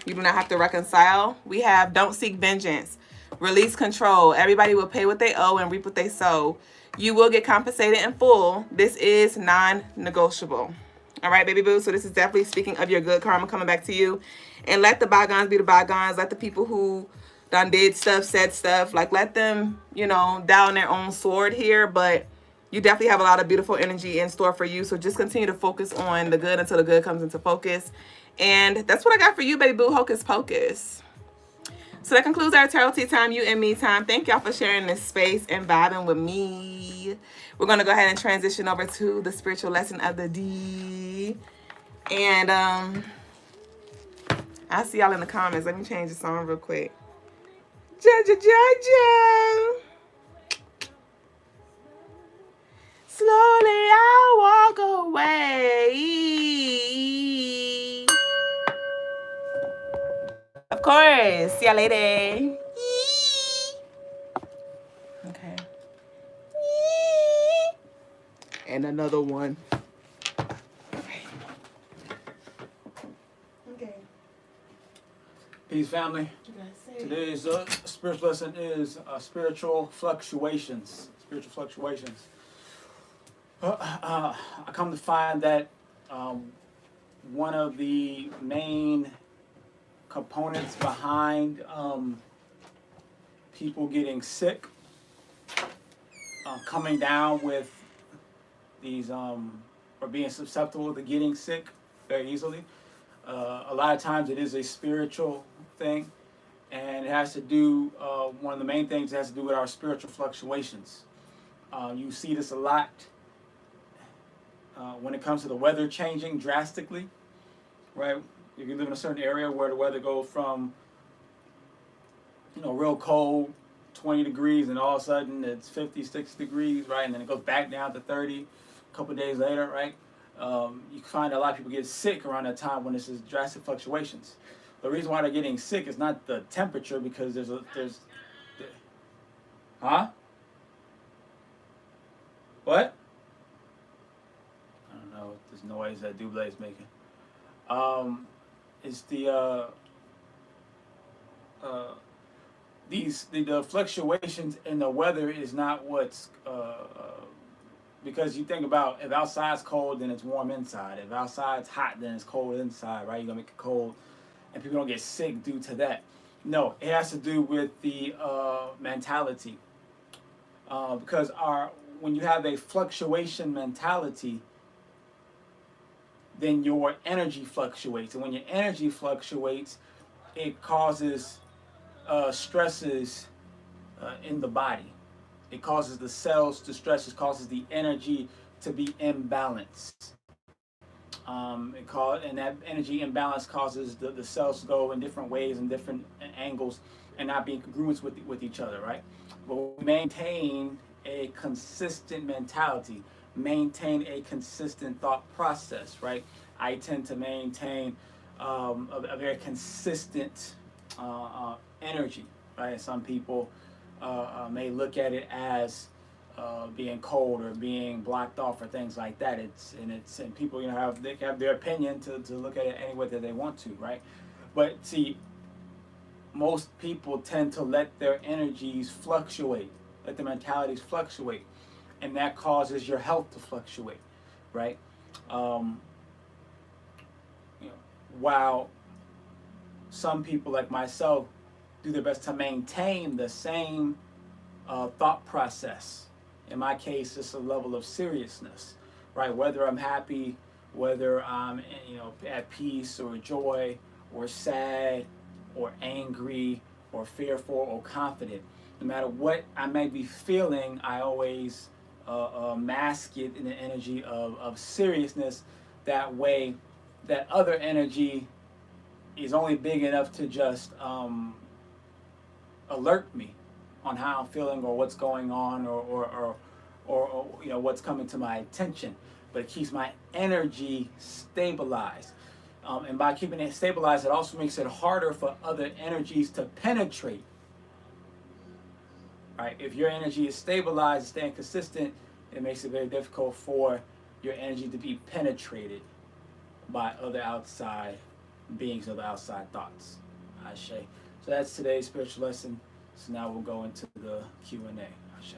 You do not have to reconcile. We have don't seek vengeance. Release control. Everybody will pay what they owe and reap what they sow. You will get compensated in full. This is non-negotiable. All right, baby boo. So this is definitely speaking of your good karma coming back to you. And let the bygones be the bygones. Let the people who done did stuff, said stuff, like let them, die on their own sword here. But you definitely have a lot of beautiful energy in store for you. So just continue to focus on the good until the good comes into focus. And that's what I got for you, baby boo. Hocus pocus. So that concludes our tarot tea time, you and me time. Thank y'all for sharing this space and vibing with me. We're going to go ahead and transition over to the spiritual lesson of the D. And I'll see y'all in the comments. Let me change the song real quick. Ja. Slowly I walk away. Of course. See ya later. Okay. And another one. Okay. Peace, family. Today's spiritual lesson is spiritual fluctuations. Spiritual fluctuations. I come to find that one of the main components behind people getting sick, coming down with these, or being susceptible to getting sick very easily. A lot of times it is a spiritual thing, and it has to do, one of the main things has to do with our spiritual fluctuations. You see this a lot when it comes to the weather changing drastically, right? You can live in a certain area where the weather goes from, real cold, 20 degrees, and all of a sudden it's 50, 60 degrees, right? And then it goes back down to 30 a couple of days later, right? You find a lot of people get sick around that time when this is drastic fluctuations. The reason why they're getting sick is not the temperature, because huh? What? I don't know, this noise that Duublé is making. It's the the fluctuations in the weather is not what's because you think about, if outside's cold, then it's warm inside. If outside's hot, then it's cold inside, right? You're gonna make it cold, and people don't get sick due to that. No, it has to do with the mentality, because when you have a fluctuation mentality, then your energy fluctuates. And when your energy fluctuates, it causes stresses in the body. It causes the cells to stress. It causes the energy to be imbalanced. And that energy imbalance causes the cells to go in different ways and different angles and not being congruent with each other, right? But we maintain a consistent mentality, maintain a consistent thought process, right? I tend to maintain a very consistent energy, right? Some people may look at it as being cold or being blocked off or things like that. And people have their opinion to look at it any way that they want to, right? But see, most people tend to let their energies fluctuate, let their mentalities fluctuate, and that causes your health to fluctuate, right? While some people like myself do their best to maintain the same thought process. In my case, it's a level of seriousness, right? Whether I'm happy, whether I'm at peace or joy or sad or angry or fearful or confident, no matter what I may be feeling, I always mask it in the energy of seriousness. That way, that other energy is only big enough to just alert me on how I'm feeling or what's going on or what's coming to my attention. But it keeps my energy stabilized. And by keeping it stabilized, it also makes it harder for other energies to penetrate. Right? If your energy is stabilized, staying consistent, it makes it very difficult for your energy to be penetrated by other outside beings, other outside thoughts. Ashe. So that's today's spiritual lesson. So now we'll go into the Q&A. Ashe.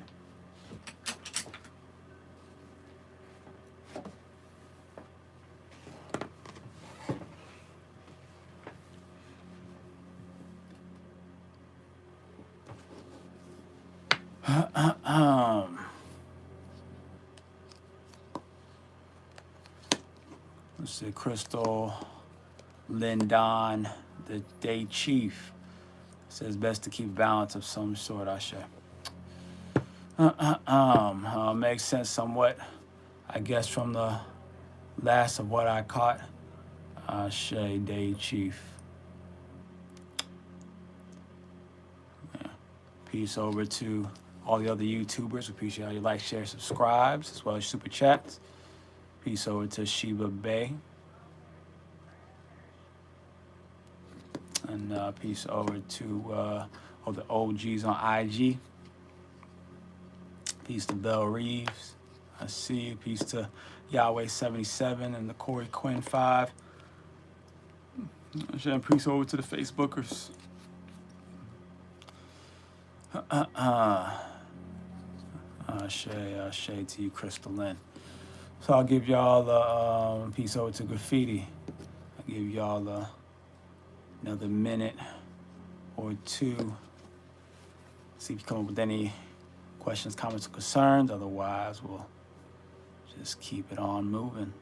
Let's see, Crystal Lindon, the day chief, says best to keep balance of some sort. Ashe. Makes sense somewhat, I guess, from the last of what I caught. Ashe, day chief. Yeah. Peace over to all the other YouTubers. Appreciate all your likes, shares, subscribes, as well as super chats. Peace over to Sheba Bay. And peace over to all the OGs on IG. Peace to Belle Reeves. I see you. Peace to Yahweh77 and the Corey Quinn 5. And peace over to the Facebookers. Shade to you, Crystaline. So I'll give y'all a peace over to Graffiti. I'll give y'all another minute or two. See if you come up with any questions, comments, or concerns. Otherwise, we'll just keep it on moving.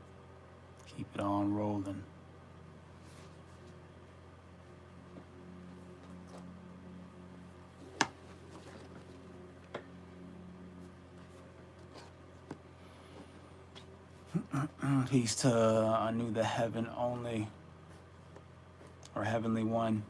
Keep it on rolling. Peace to Anu the Heaven Only, or Heavenly One.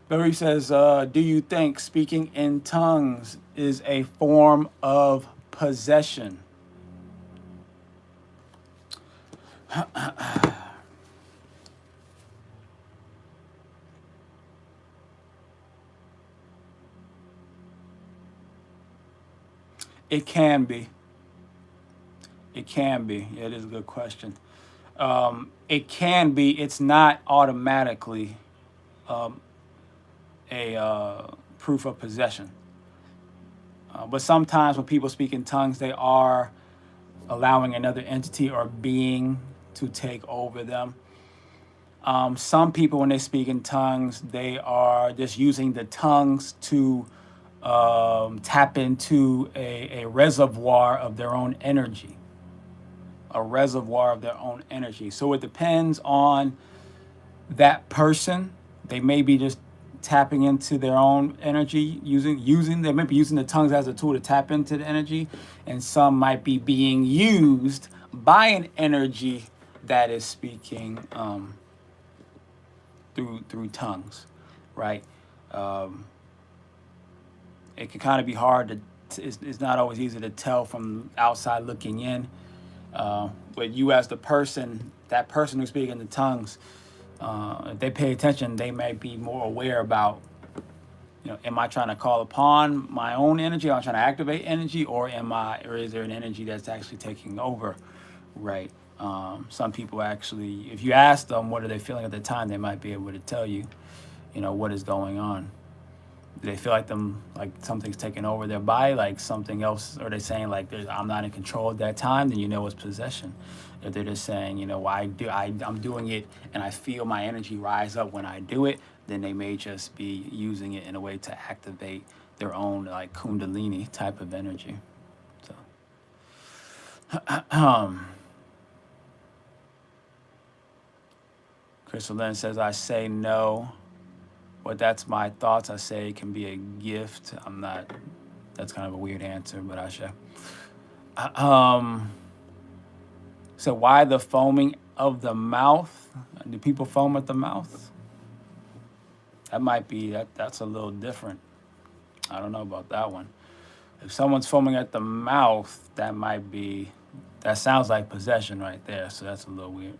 Barry says, do you think speaking in tongues is a form of possession? It can be. It can be. It is a good question. It can be. It's not automatically a proof of possession. But sometimes when people speak in tongues, they are allowing another entity or being to take over them. Some people, when they speak in tongues, they are just using the tongues to tap into a reservoir of their own energy. A reservoir of their own energy. So it depends on that person, they may be just tapping into their own energy, using they might be using the tongues as a tool to tap into the energy, and some might be being used by an energy that is speaking through tongues, right? Um, it can kind of be hard to it's not always easy to tell from outside looking in. But you as the person, that person who's speaking the tongues, if they pay attention, they might be more aware about, am I trying to call upon my own energy? Am I trying to activate energy, or is there an energy that's actually taking over, right? Some people actually, if you ask them what are they feeling at the time, they might be able to tell you, what is going on. Do they feel like something's taking over their body, like something else? Or they saying like I'm not in control at that time? Then it's possession. If they're just saying, I'm doing it and I feel my energy rise up when I do it, then they may just be using it in a way to activate their own like kundalini type of energy. So, Crystaline says, I say no. But that's my thoughts. I say it can be a gift. I'm not. That's kind of a weird answer, but I shall. So why the foaming of the mouth? Do people foam at the mouth? That might be That's a little different. I don't know about that one. If someone's foaming at the mouth, that sounds like possession right there. So that's a little weird.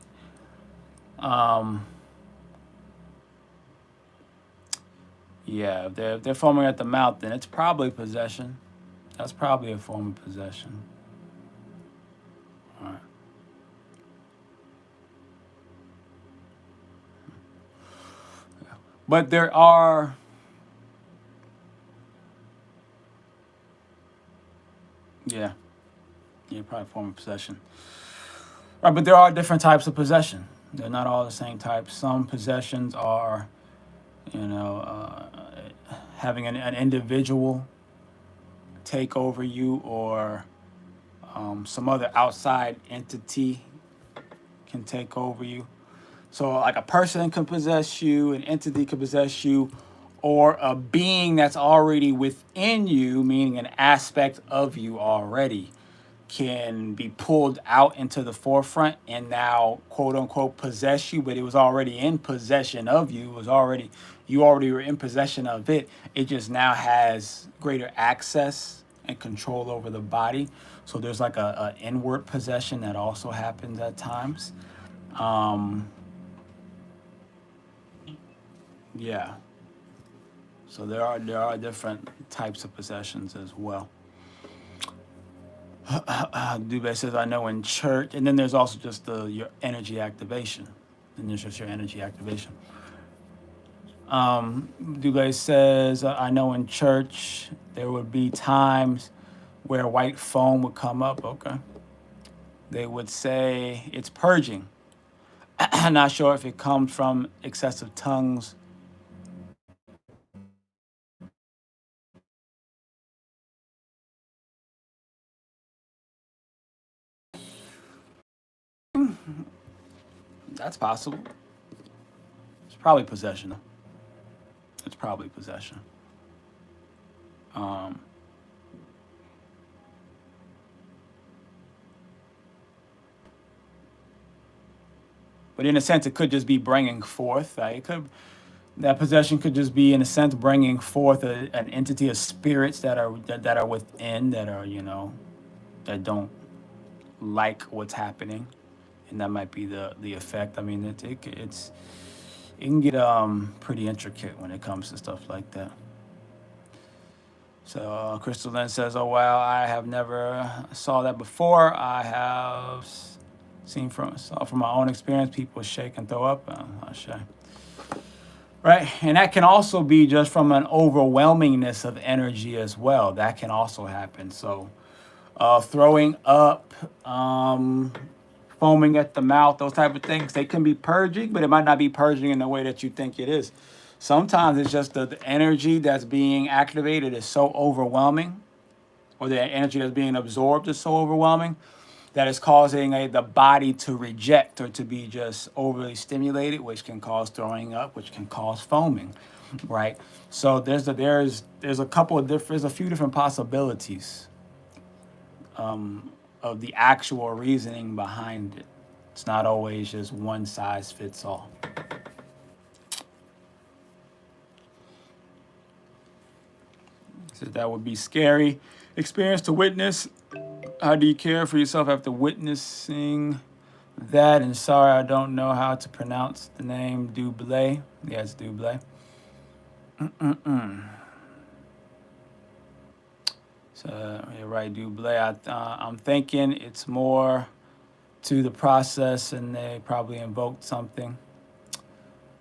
Yeah, if they're foaming at the mouth, then it's probably possession. That's probably a form of possession. All right. But there are probably a form of possession. Right, but there are different types of possession. They're not all the same type. Some possessions are, having an individual take over you, or some other outside entity can take over you. So like a person can possess you, an entity can possess you, or a being that's already within you, meaning an aspect of you already, can be pulled out into the forefront and now quote unquote possess you, but it was already in possession of you. You already were in possession of it. It just now has greater access and control over the body. So there's like a inward possession that also happens at times. Yeah. So there are different types of possessions as well. Duüblé says, I know in church, and then there's also just your energy activation. And there's just your energy activation. Duüblé says, I know in church there would be times where white foam would come up. Okay. They would say it's purging. I'm not sure if it comes from excessive tongues. That's possible. It's probably possession. It's probably possession. But in a sense, it could just be bringing forth. That possession could just be, in a sense, bringing forth an entity of spirits that are within, that are that don't like what's happening, and that might be the effect. I mean, it can get pretty intricate when it comes to stuff like that. So Crystaline says, "Oh wow, I have never saw that before. I have saw from my own experience, people shake and throw up. I shy." Right, and that can also be just from an overwhelmingness of energy as well. That can also happen. So, throwing up, foaming at the mouth, those type of things, they can be purging, but it might not be purging in the way that you think it is. Sometimes it's just the energy that's being activated is so overwhelming, or the energy that's being absorbed is so overwhelming, that is causing the body to reject or to be just overly stimulated, which can cause throwing up, which can cause foaming, right? So there's a few different possibilities of the actual reasoning behind it. It's not always just one size fits all. So that would be scary experience to witness. How do you care for yourself after witnessing that? And sorry, I don't know how to pronounce the name Duüblé. Yeah, it's Duüblé. So you're right, Duüblé. I'm thinking it's more to the process, and they probably invoked something.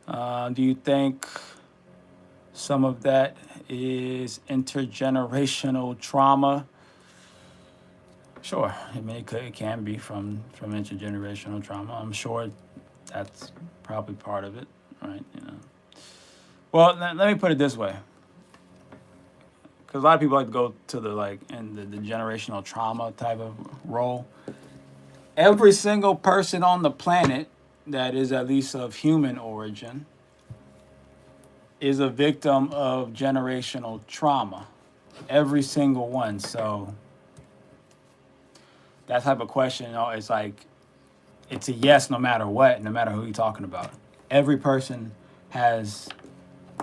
Do you think some of that is intergenerational trauma? Sure. I mean, it can be from intergenerational trauma. I'm sure that's probably part of it, right? You know. Well, let me put it this way, because a lot of people like to go to the generational trauma type of role. Every single person on the planet that is at least of human origin is a victim of generational trauma. Every single one. So that type of question, it's like, it's a yes no matter what, no matter who you're talking about. Every person has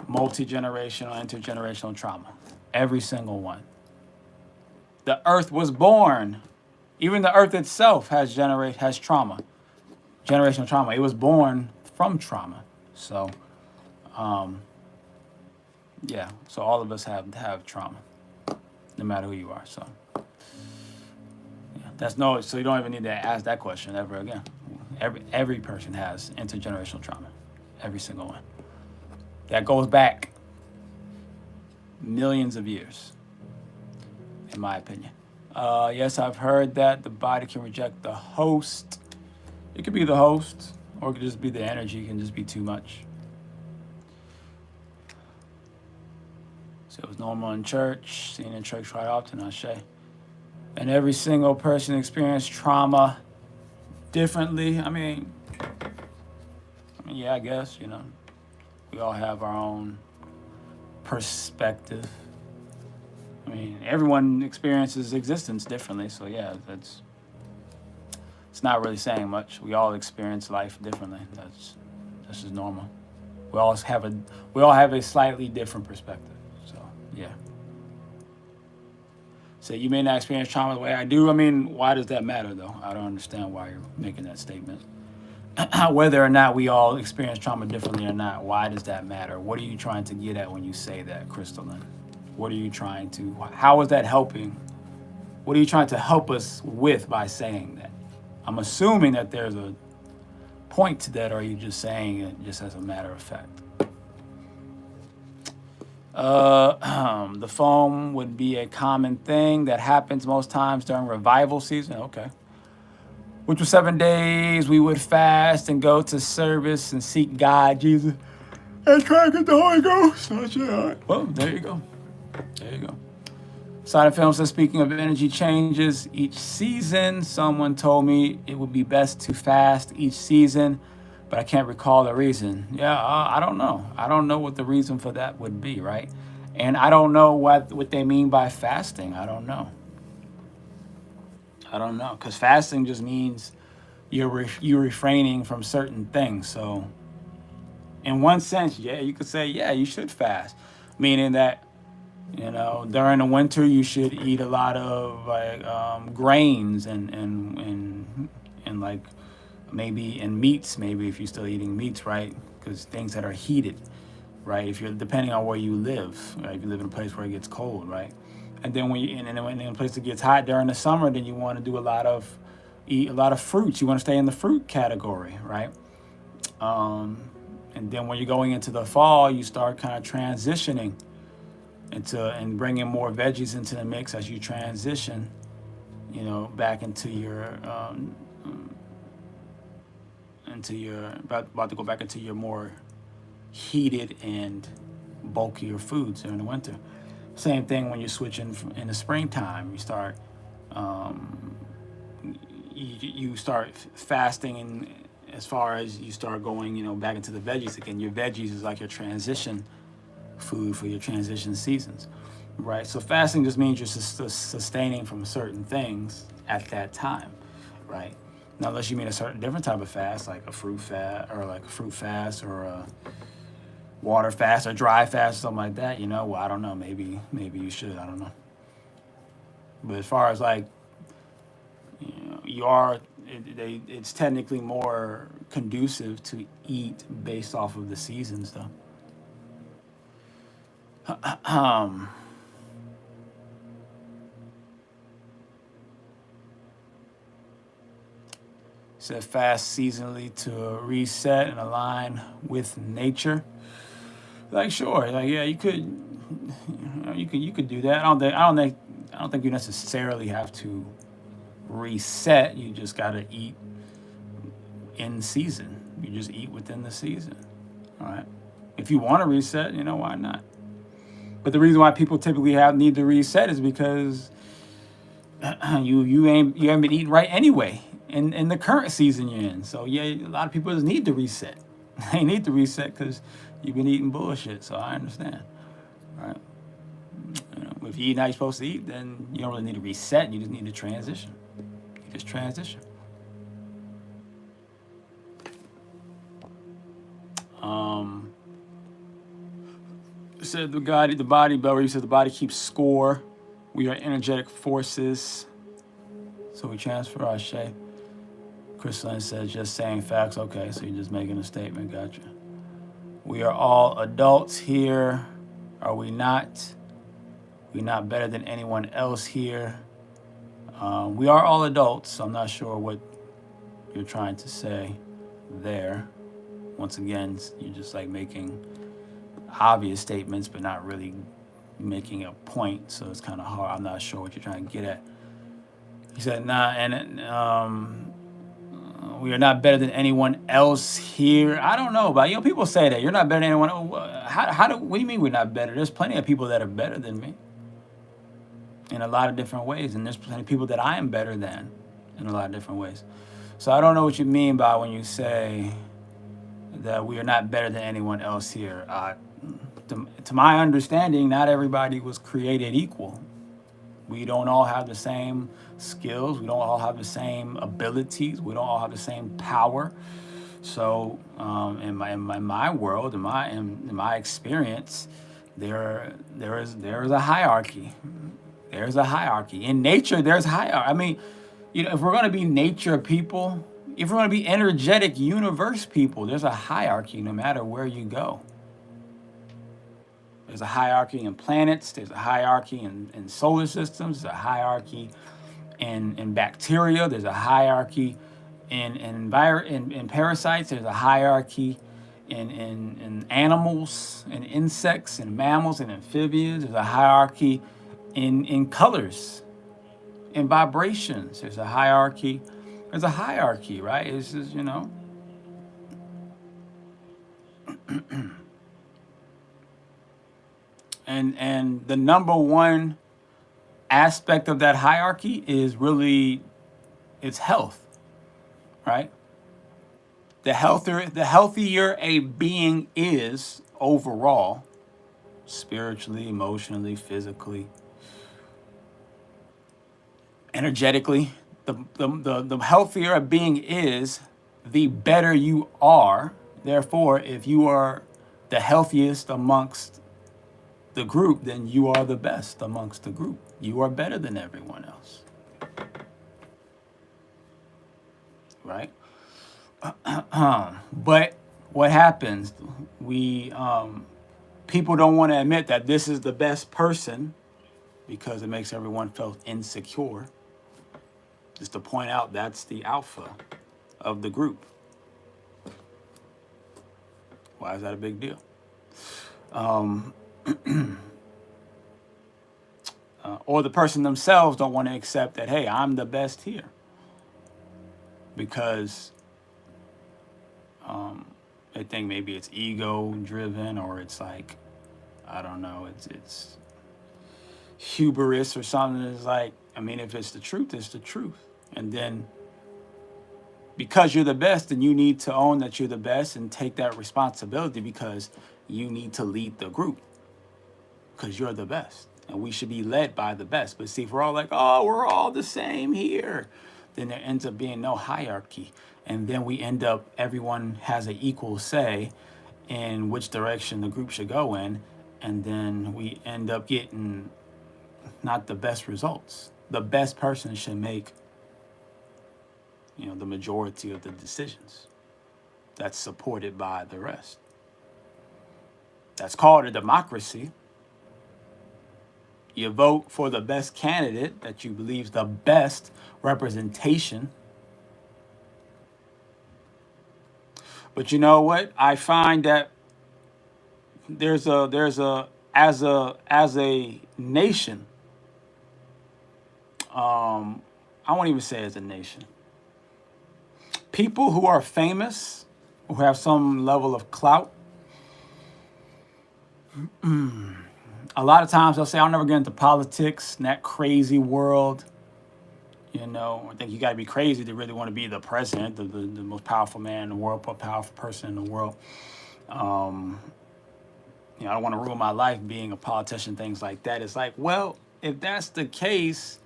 multi-generational, intergenerational trauma. Every single one. The earth was born. Even the earth itself has trauma. Generational trauma. It was born from trauma. So, yeah. So all of us have trauma, no matter who you are. So, yeah. So you don't even need to ask that question ever again. Every person has intergenerational trauma. Every single one. That goes back millions of years, in my opinion. Yes, I've heard that the body can reject the host. It could be the host, or it could just be the energy. It can just be too much. So it was normal in church, seen in church quite often, Ashe. And every single person experienced trauma differently. I mean, yeah, I guess, we all have our own perspective. I mean, everyone experiences existence differently, so yeah, it's not really saying much. We all experience life differently. That's just normal. We all have a slightly different perspective. So yeah. So you may not experience trauma the way I do. I mean, why does that matter though? I don't understand why you're making that statement. Whether or not we all experience trauma differently or not, why does that matter? What are you trying to get at when you say that, Crystaline? How is that helping? What are you trying to help us with by saying that? I'm assuming that there's a point to that, or are you just saying it just as a matter of fact? The foam would be a common thing that happens most times during revival season. Okay. Which was 7 days we would fast and go to service and seek God, Jesus, and try to get the Holy Ghost. Well, there you go. Side of film says, speaking of energy changes each season, someone told me it would be best to fast each season, but I can't recall the reason. Yeah, I don't know. I don't know what the reason for that would be, right? And I don't know what they mean by fasting. I don't know, because fasting just means you're refraining from certain things. So in one sense, yeah, you could say, yeah, you should fast, meaning that, during the winter you should eat a lot of grains and like maybe meats, maybe if you're still eating meats, right? Because things that are heated, right? If you're depending on where you live, right? If you live in a place where it gets cold, right? And then when in a place that gets hot during the summer, then you want to do eat a lot of fruits. You want to stay in the fruit category, right? And then when you're going into the fall, you start kind of transitioning and bringing more veggies into the mix as you transition, back into your about to go back into your more heated and bulkier foods during the winter. Same thing when you're switching in the springtime. You start, you start fasting, and as far as you start going, back into the veggies again. Your veggies is like your transition food for your transition seasons, right? So fasting just means you're sustaining from certain things at that time, right? Now, unless you mean a certain different type of fast, like a fruit fast, or a water fast, or dry fast, something like that. Well, I don't know. Maybe you should. I don't know. But as far as like, it's technically more conducive to eat based off of the seasons, though. Said fast seasonally to reset and align with nature. Like, sure, like, yeah, you could do that. I don't think you necessarily have to reset. You just gotta eat in season. You just eat within the season. All right. If you want to reset, why not? But the reason why people typically need to reset is because you haven't been eating right anyway in the current season you're in. So yeah, a lot of people just need to reset. They need to reset because you've been eating bullshit. So I understand. All right. If you eat how you're supposed to eat, then you don't really need to reset. You just need to transition. You just transition. Said the body, Bellery said the body keeps score. We are energetic forces. So we transfer our shape. Crystaline says just saying facts. Okay, so you're just making a statement. Gotcha. We are all adults here. Are we not? We're not better than anyone else here. We are all adults, so I'm not sure what you're trying to say there. Once again, you're just like making obvious statements, but not really making a point. So it's kind of hard. I'm not sure what you're trying to get at. He said, nah, and we are not better than anyone else here. I don't know, but people say that you're not better than anyone. What do you mean we're not better? There's plenty of people that are better than me in a lot of different ways, and there's plenty of people that I am better than in a lot of different ways. So I don't know what you mean by when you say that we are not better than anyone else here. To my understanding, not everybody was created equal. We don't all have the same skills. We don't all have the same abilities. We don't all have the same power. So in my world, in my experience, there is a hierarchy. There's a hierarchy. In nature, there's hierarchy. I mean, if we're going to be nature people, if we're going to be energetic universe people, there's a hierarchy no matter where you go. There's a hierarchy in planets. There's a hierarchy in solar systems. There's a hierarchy in bacteria. There's a hierarchy in parasites. There's a hierarchy in animals, and insects, and mammals, and amphibians. There's a hierarchy in colors, in vibrations. There's a hierarchy. There's a hierarchy, right? It's just, and the number one aspect of that hierarchy is really its health, right? The healthier a being is overall, spiritually, emotionally, physically, energetically, the healthier a being is, the better you are. Therefore, if you are the healthiest amongst the group, then you are the best amongst the group. You are better than everyone else. Right? But what happens? People don't want to admit that this is the best person because it makes everyone feel insecure. Just to point out that's the alpha of the group. Why is that a big deal? Or the person themselves don't want to accept that, hey, I'm the best here. Because they think maybe it's ego driven, or it's like, I don't know, it's hubris or something. It's like, I mean, if it's the truth, it's the truth. And then because you're the best, then you need to own that you're the best and take that responsibility, because you need to lead the group because you're the best. And we should be led by the best. But see, if we're all like, oh, we're all the same here, then there ends up being no hierarchy. And then we end up, everyone has an equal say in which direction the group should go in. And then we end up getting not the best results. The best person should make, the majority of the decisions that's supported by the rest. That's called a democracy. You vote for the best candidate that you believe is the best representation. But you know what? I find that as a nation, I won't even say as a nation. People who are famous, who have some level of clout, a lot of times they'll say, I'll never get into politics in that crazy world. I think you got to be crazy to really want to be the president, the most powerful man in the world, most powerful person in the world. I don't want to ruin my life being a politician, things like that. It's like, well, if that's the case,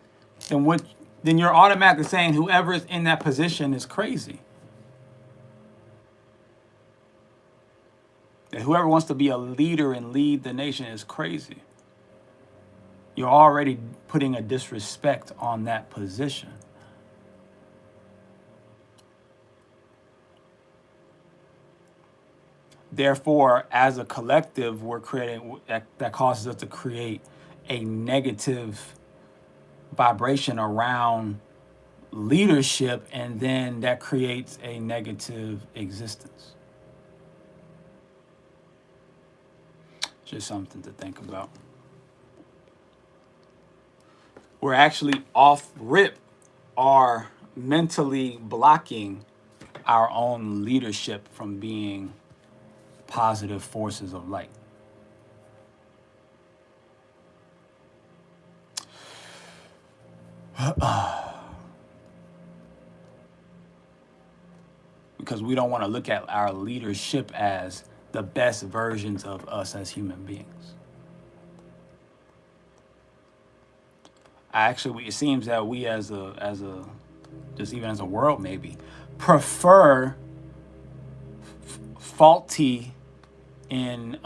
then you're automatically saying whoever is in that position is crazy. That whoever wants to be a leader and lead the nation is crazy. You're already putting a disrespect on that position. Therefore, as a collective, we're creating that causes us to create a negative vibration around leadership, and then that creates a negative existence. Just something to think about. We're actually off rip are mentally blocking our own leadership from being positive forces of light. Because we don't want to look at our leadership as the best versions of us as human beings. It seems that we as a just even as a world maybe prefer faulty and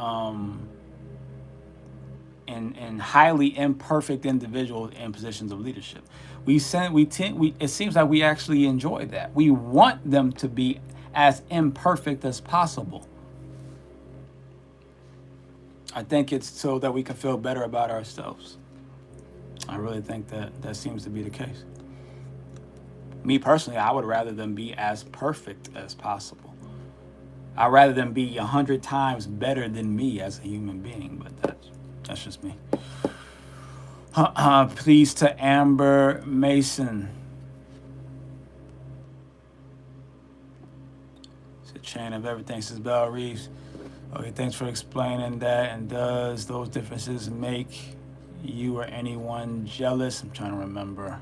highly imperfect individuals in positions of leadership. It seems like we actually enjoy that. We want them to be as imperfect as possible. I think it's so that we can feel better about ourselves. I really think that seems to be the case. Me personally, I would rather them be as perfect as possible. I'd rather them be 100 times better than me as a human being, but that's just me. Please to Amber Mason. It's a chain of everything, says Belle Reeves. Okay, thanks for explaining that. And does those differences make you or anyone jealous? I'm trying to remember.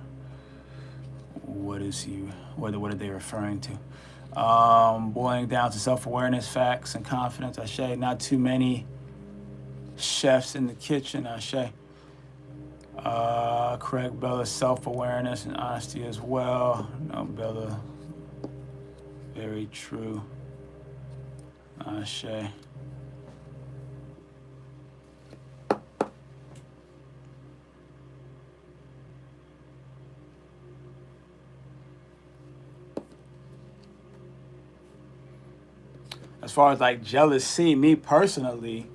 What are they referring to? Boiling down to self-awareness, facts, and confidence. Ashe, not too many chefs in the kitchen. Ashe. Correct, Bella. Self-awareness and honesty as well. No, Bella. Very true. Ashe. As far as like jealousy, me personally,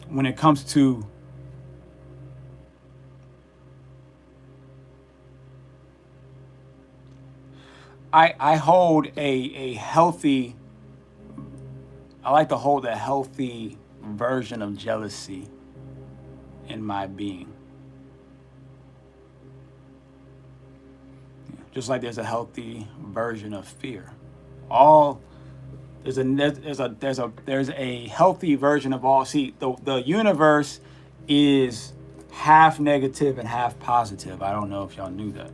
when it comes to I hold a healthy, I like to hold a healthy version of jealousy in my being. Just like there's a healthy version of fear. There's a healthy version of all. See, the universe is half negative and half positive. I don't know if y'all knew that.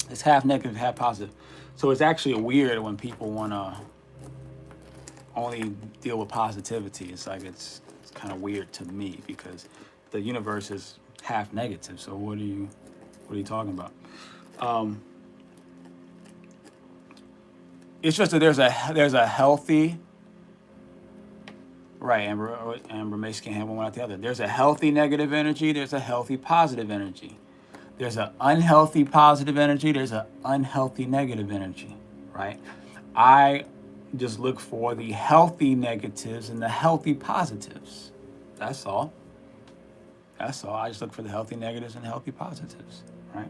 It's half negative, half positive. So it's actually weird when people want to only deal with positivity. It's like it's kind of weird to me because the universe is half negative. So what are you talking about? It's just that there's a healthy, right? Amber Mace can't have one without the other. There's a healthy negative energy. There's a healthy positive energy. There's an unhealthy positive energy. There's an unhealthy negative energy, right? I just look for the healthy negatives and the healthy positives. That's all. That's all. I just look for the healthy negatives and healthy positives, right?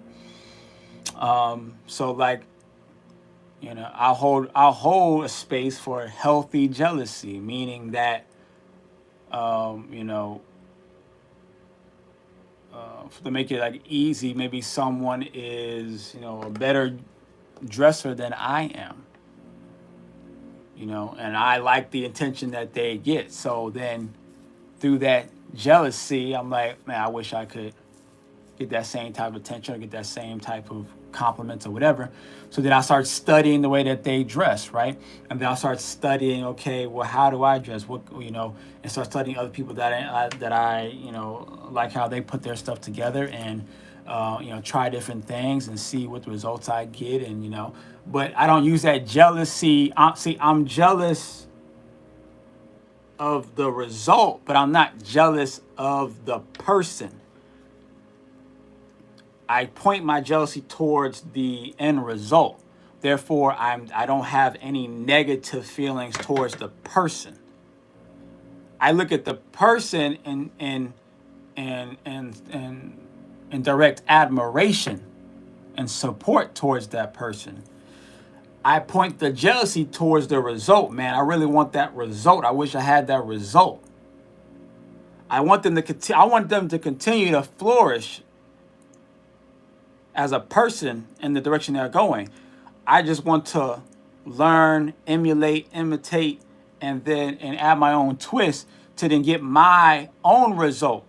So like, you know, I'll hold a space for healthy jealousy, meaning that, you know, to make it like easy, maybe someone is, you know, a better dresser than I am, you know, and I like the attention that they get. So then through that jealousy, I'm like, man, I wish I could get that same type of attention or get that same type of compliments or whatever. So then I start studying the way that they dress, right? And then I'll start studying, okay, well, how do I dress? What, you know, and start studying other people that I you know, like how they put their stuff together and, you know, try different things and see what the results I get. And, you know, but I don't use that jealousy. I'm jealous of the result, but I'm not jealous of the person. I point my jealousy towards the end result. Therefore, I don't have any negative feelings towards the person. I look at the person in direct admiration and support towards that person. I point the jealousy towards the result. Man, I really want that result. I wish I had that result. I want them to continue to flourish as a person in the direction they're going. I just want to learn, emulate, imitate, and add my own twist to then get my own result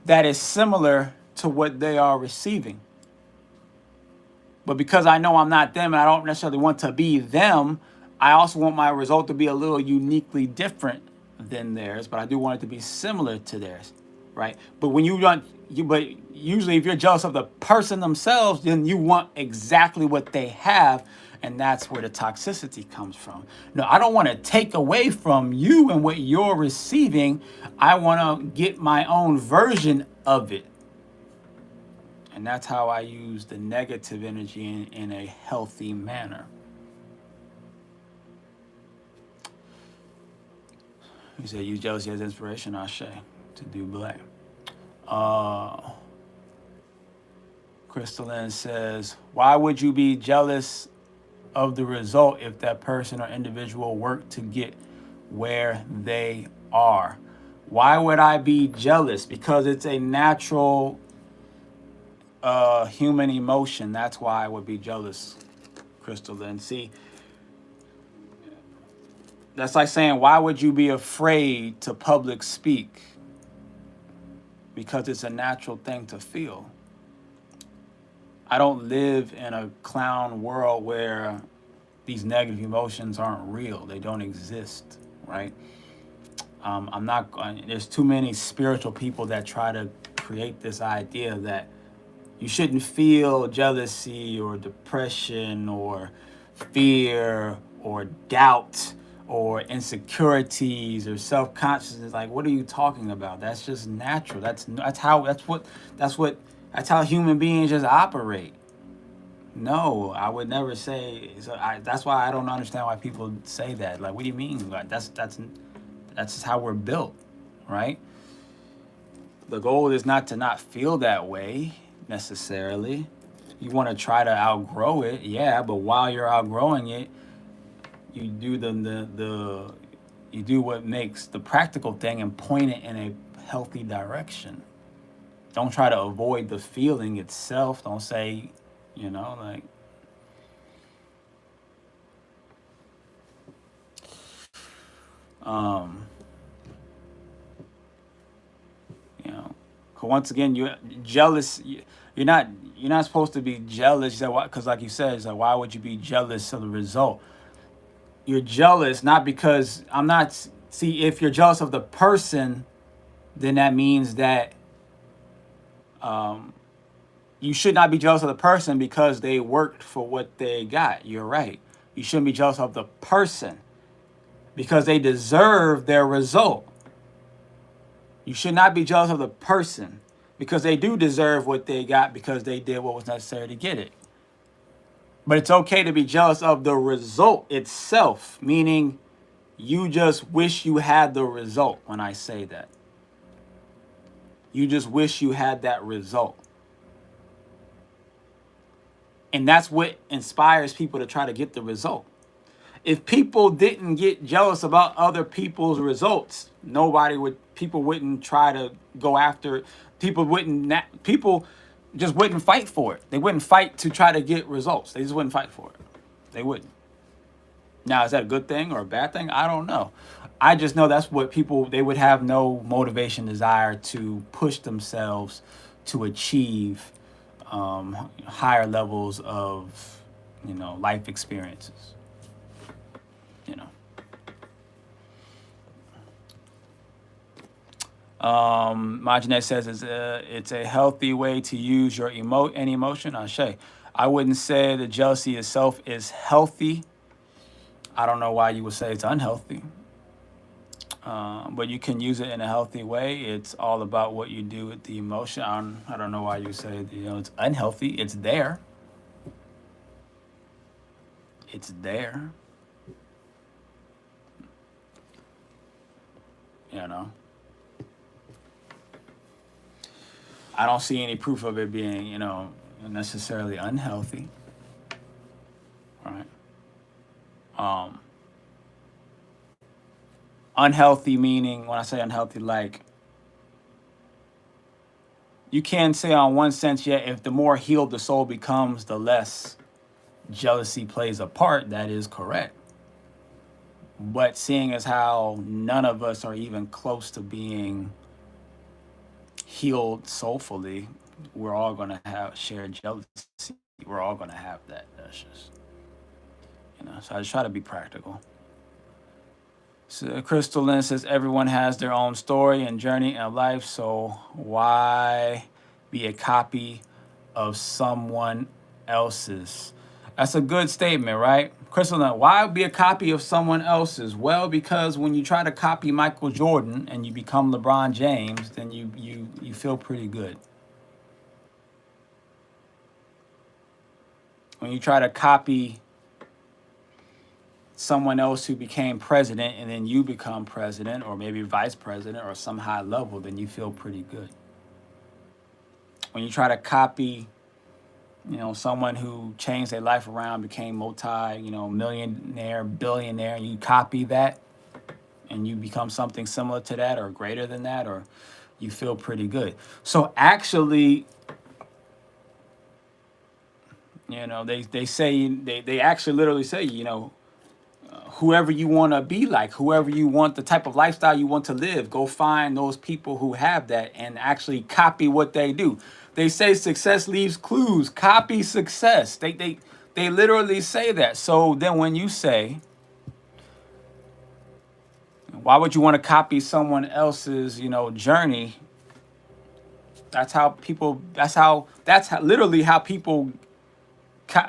that is similar to what they are receiving. But because I know I'm not them and I don't necessarily want to be them, I also want my result to be a little uniquely different than theirs, but I do want it to be similar to theirs, right? But but usually if you're jealous of the person themselves, then you want exactly what they have, and that's where the toxicity comes from. No, I don't want to take away from you and what you're receiving. I want to get my own version of it. And that's how I use the negative energy in a healthy manner. You said use jealousy as inspiration, Ashe, to Duublé. Crystaline says, why would you be jealous of the result if that person or individual worked to get where they are? Why would I be jealous? Because it's a natural human emotion. That's why I would be jealous, Crystaline. See, that's like saying, why would you be afraid to public speak? Because it's a natural thing to feel. I don't live in a clown world where these negative emotions aren't real. They don't exist, right? I'm not. There's too many spiritual people that try to create this idea that you shouldn't feel jealousy or depression or fear or doubt or insecurities or self-consciousness. Like, what are you talking about? That's just natural. That's how human beings just operate. No, I would never say. So that's why I don't understand why people say that. Like, what do you mean? Like, that's just how we're built, right? The goal is not to not feel that way necessarily. You want to try to outgrow it, yeah, but while you're outgrowing it, you do you do what makes the practical thing and point it in a healthy direction. Don't try to avoid the feeling itself. Don't say, you know, like, Once again, you're jealous. You're not supposed to be jealous. Because like you said, it's like, why would you be jealous of the result? You're jealous not because I'm not. See, if you're jealous of the person, then that means that you should not be jealous of the person because they worked for what they got. You're right. You shouldn't be jealous of the person because they deserve their result. You should not be jealous of the person because they do deserve what they got because they did what was necessary to get it. But it's okay to be jealous of the result itself, meaning you just wish you had the result when I say that. You just wish you had that result. And that's what inspires people to try to get the result. If people didn't get jealous about other people's results, people wouldn't try to go after it. People just wouldn't fight for it. They wouldn't fight to try to get results. They just wouldn't fight for it. They wouldn't. Now, is that a good thing or a bad thing? I don't know. I just know that's what they would have no motivation, desire to push themselves to achieve higher levels of, life experiences. Majane says it's a healthy way to use your any emotion. Ashe. I wouldn't say the jealousy itself is healthy. I don't know why you would say it's unhealthy. But you can use it in a healthy way. It's all about what you do with the emotion. I don't know why you say it's unhealthy. It's there. It's there. I don't see any proof of it being, necessarily unhealthy. All right. Unhealthy meaning, when I say unhealthy, like, you can say on one sense, if the more healed the soul becomes, the less jealousy plays a part. That is correct. But seeing as how none of us are even close to being healed soulfully, we're all going to have shared jealousy. We're all going to have that. That's just, so I just try to be practical. So Crystaline says everyone has their own story and journey in life, so why be a copy of someone else's? That's a good statement, right? Crystaline, why be a copy of someone else's? Well, because when you try to copy Michael Jordan and you become LeBron James, then you feel pretty good. When you try to copy someone else who became president and then you become president or maybe vice president or some high level, then you feel pretty good. When you try to copy, someone who changed their life around, became millionaire, billionaire, and you copy that and you become something similar to that or greater than that, or you feel pretty good. So actually, they say, they actually literally say, whoever you want to be like, whoever you want, the type of lifestyle you want to live, go find those people who have that and actually copy what they do. They say success leaves clues. Copy success. They literally say that. So then when you say, why would you want to copy someone else's, journey? That's literally how people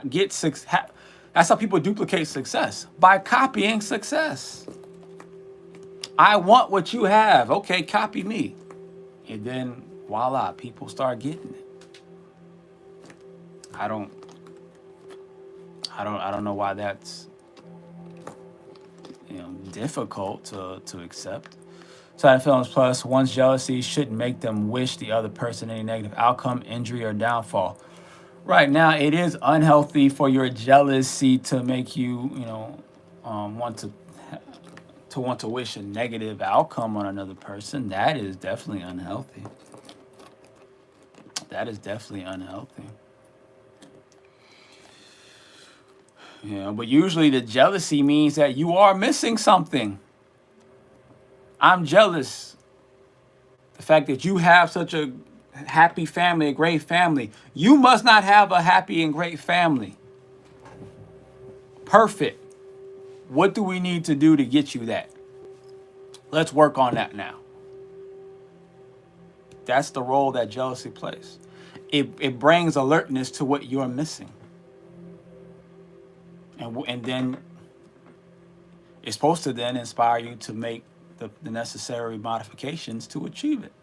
get success. That's how people duplicate success, by copying success. I want what you have. Okay, copy me. And then voila, people start getting it. I don't know why that's difficult to accept. Side Films Plus, one's jealousy shouldn't make them wish the other person any negative outcome, injury, or downfall. Right now, it is unhealthy for your jealousy to make you, want to wish a negative outcome on another person. That is definitely unhealthy. That is definitely unhealthy. But usually the jealousy means that you are missing something. I'm jealous. The fact that you have such a happy family, a great family. You must not have a happy and great family. Perfect. What do we need to do to get you that? Let's work on that now. That's the role that jealousy plays. It brings alertness to what you're missing. And then it's supposed to then inspire you to make the necessary modifications to achieve it.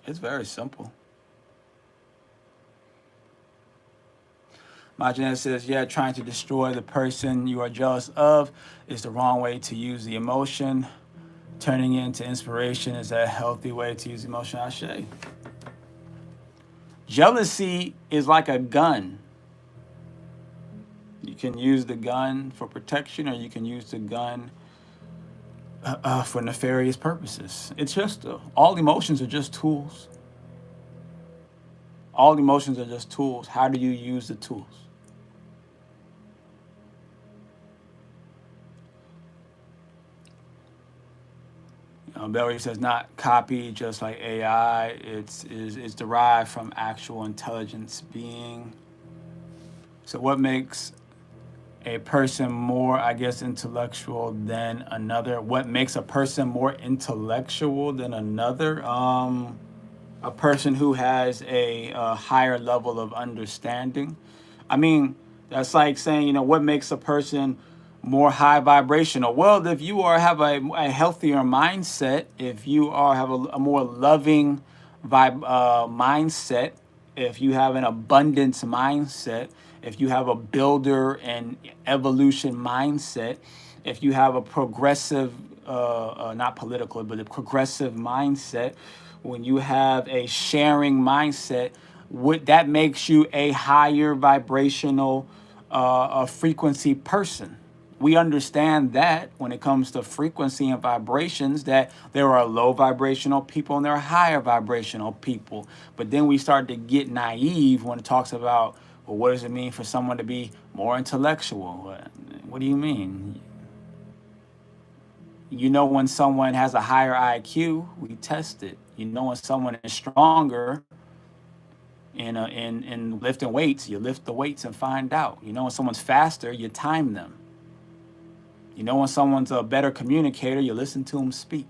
It's very simple. Majanet says, yeah, trying to destroy the person you are jealous of is the wrong way to use the emotion. Turning it into inspiration is a healthy way to use emotion. Ashe. Jealousy is like a gun. You can use the gun for protection, or you can use the gun for nefarious purposes. It's just, all emotions are just tools. All emotions are just tools. How do you use the tools? Bellery says, not copy, just like AI. It's derived from actual intelligence being. So what makes a person more, I guess, intellectual than another? What makes a person more intellectual than another? A person who has a higher level of understanding. I mean, that's like saying, what makes a person more high vibrational? Well, if you have a healthier mindset, if you have a more loving mindset, if you have an abundance mindset, if you have a builder and evolution mindset, if you have a progressive, not political, but a progressive mindset, when you have a sharing mindset, that makes you a higher vibrational frequency person. We understand that when it comes to frequency and vibrations, that there are low vibrational people and there are higher vibrational people. But then we start to get naive when it talks about, well, what does it mean for someone to be more intellectual? What do you mean? When someone has a higher IQ, we test it. When someone is stronger in lifting weights, you lift the weights and find out. When someone's faster, you time them. When someone's a better communicator, you listen to them speak.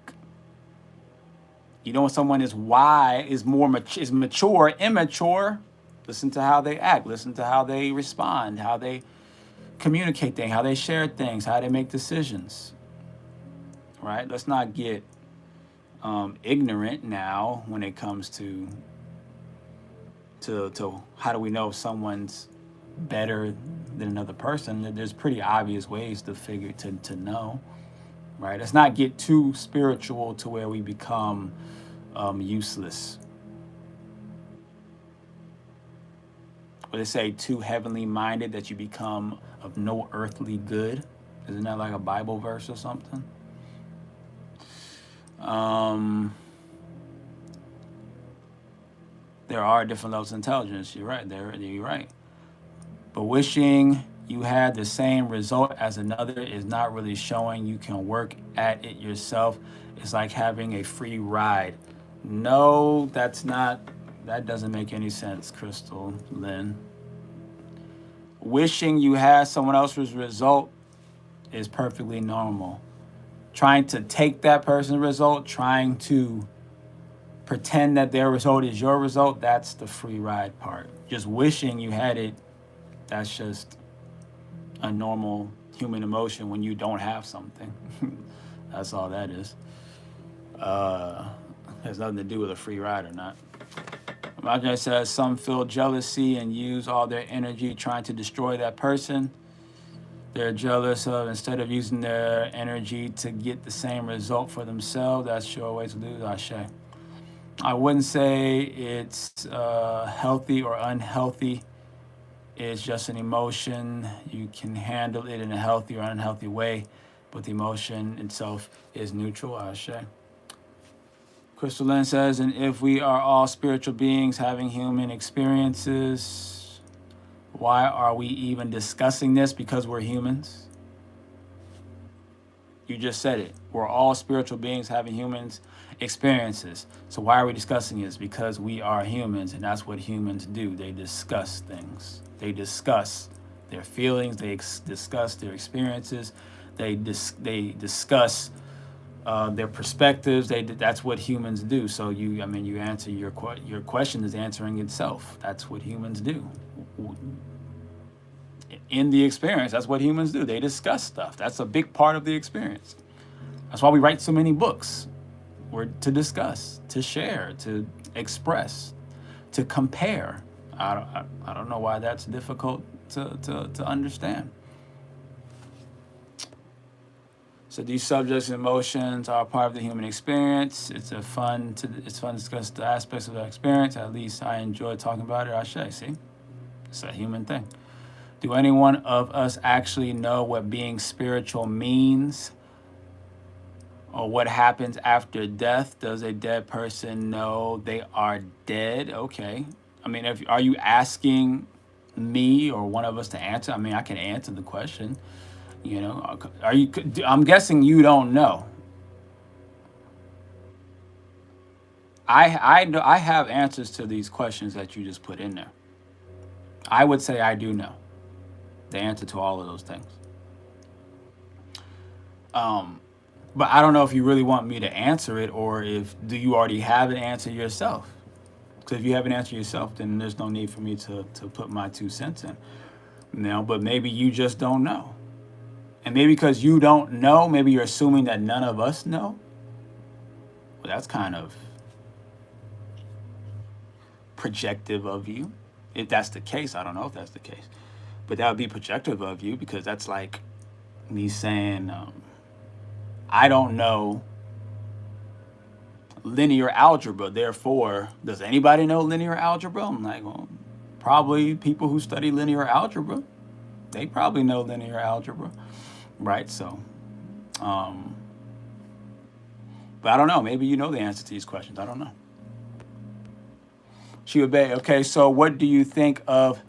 When someone is wise, is mature, immature, listen to how they act, listen to how they respond, how they communicate things, how they share things, how they make decisions. Right? Let's not get ignorant now when it comes to how do we know if someone's better than another person. There's pretty obvious ways to know, right? Let's not get too spiritual to where we become useless. Or they say too heavenly minded that you become of no earthly good. Isn't that like a Bible verse or something? There are different levels of intelligence. You're right. You're right. But wishing you had the same result as another is not really showing you can work at it yourself. It's like having a free ride. No, that doesn't make any sense, Crystal Lynn. Wishing you had someone else's result is perfectly normal. Trying to take that person's result, trying to pretend that their result is your result, that's the free ride part. Just wishing you had it, that's just a normal human emotion when you don't have something. That's all that is. Has nothing to do with a free ride or not. Imagine says some feel jealousy and use all their energy trying to destroy that person they're jealous of, instead of using their energy to get the same result for themselves. That's sure way to lose. Ashe. I wouldn't say it's healthy or unhealthy. It's just an emotion. You can handle it in a healthy or unhealthy way, but the emotion itself is neutral. Ashe. Crystal Lynn says, and if we are all spiritual beings having human experiences, why are we even discussing this? Because we're humans. You just said it. We're all spiritual beings having humans experiences. So why are we discussing this? Because we are humans, and that's what humans do. They discuss things. They discuss their feelings. They discuss their experiences. They discuss their perspectives. That's what humans do. So you answer your question is answering itself. That's what humans do. In the experience, that's what humans do. They discuss stuff. That's a big part of the experience. That's why we write so many books. We're to discuss, to share, to express, to compare. I don't know why that's difficult to understand. So these subjects and emotions are part of the human experience. It's fun to discuss the aspects of the experience. At least I enjoy talking about it. I say, see, it's a human thing. Do any one of us actually know what being spiritual means? Or what happens after death? Does a dead person know they are dead? Okay. I mean, are you asking me or one of us to answer? I mean, I can answer the question. You know, I'm guessing you don't know. I have answers to these questions that you just put in there. I would say I do know the answer to all of those things. But I don't know if you really want me to answer it, or do you already have an answer yourself? Because if you have an answer yourself, then there's no need for me to put my 2 cents in. But maybe you just don't know. And maybe because you don't know, maybe you're assuming that none of us know. Well, that's kind of projective of you. If that's the case, I don't know if that's the case. But that would be projective of you, because that's like me saying, I don't know linear algebra. Therefore, does anybody know linear algebra? I'm like, well, probably people who study linear algebra. They probably know linear algebra, right? So, but I don't know. Maybe you know the answer to these questions. I don't know. Shiva Bay. Okay, so what do you think of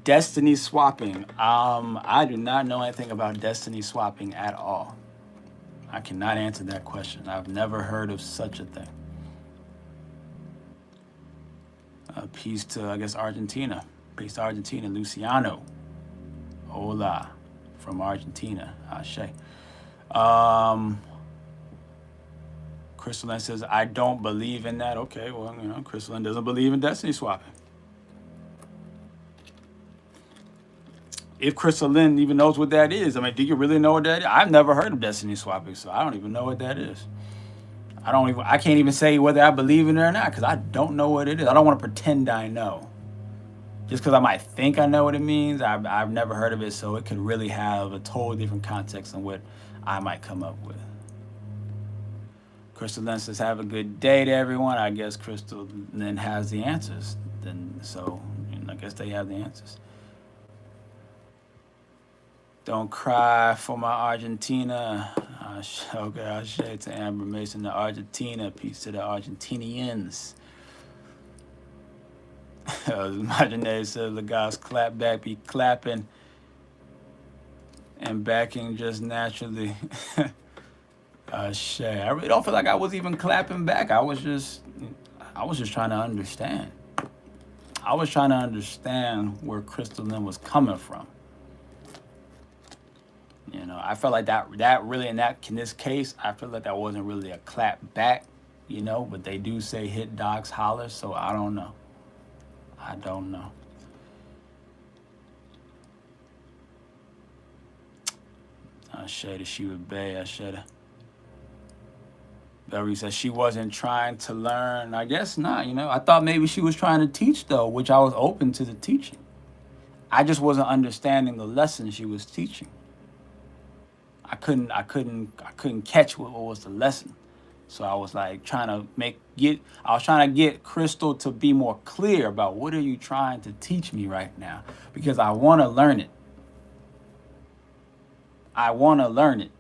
destiny swapping? I do not know anything about destiny swapping at all. I cannot answer that question. I've never heard of such a thing. Peace to, I guess, Argentina. Peace to Argentina. Luciano. Hola. From Argentina. Ashe. Crystaline says, I don't believe in that. Okay, well, Crystaline doesn't believe in destiny swapping. If Crystaline even knows what that is. I mean, do you really know what that is? I've never heard of destiny swapping, so I don't even know what that is. I can't even say whether I believe in it or not, because I don't know what it is. I don't want to pretend I know. Just because I might think I know what it means, I've never heard of it, so it could really have a totally different context than what I might come up with. Crystaline says, have a good day to everyone. I guess Crystaline has the answers. So I guess they have the answers. Don't cry for my Argentina. Okay, I'll share to Amber Mason, the Argentina. Peace to the Argentinians. Imaginary says the guys clap back, be clapping and backing just naturally. Shay, I really don't feel like I was even clapping back. I was just trying to understand. I was trying to understand where Crystaline was coming from. I felt like that really in this case, I feel like that wasn't really a clap back, but they do say hit dogs holler, so I don't know. I don't know. I should have, she would bay, I should have. Belry said she wasn't trying to learn. I guess not, I thought maybe she was trying to teach though, which I was open to the teaching. I just wasn't understanding the lesson she was teaching. I couldn't catch what was the lesson. So I was like trying to get Crystal to be more clear about what are you trying to teach me right now? Because I want to learn it. I want to learn it.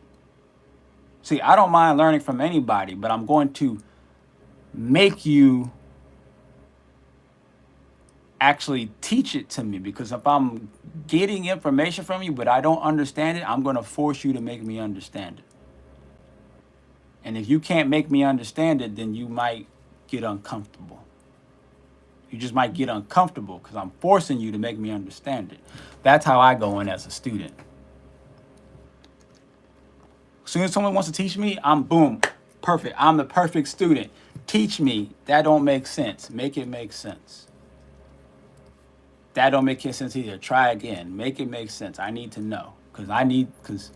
See, I don't mind learning from anybody, but I'm going to make you actually teach it to me, because if I'm getting information from you but I don't understand it, I'm going to force you to make me understand it. And if you can't make me understand it, then you might get uncomfortable. You just might get uncomfortable because I'm forcing you to make me understand it. That's how I go in as a student. As soon as someone wants to teach me, I'm boom, perfect. I'm the perfect student. Teach me. That don't make sense. Make it make sense. That don't make sense either. Try again. Make it make sense. I need to know. Because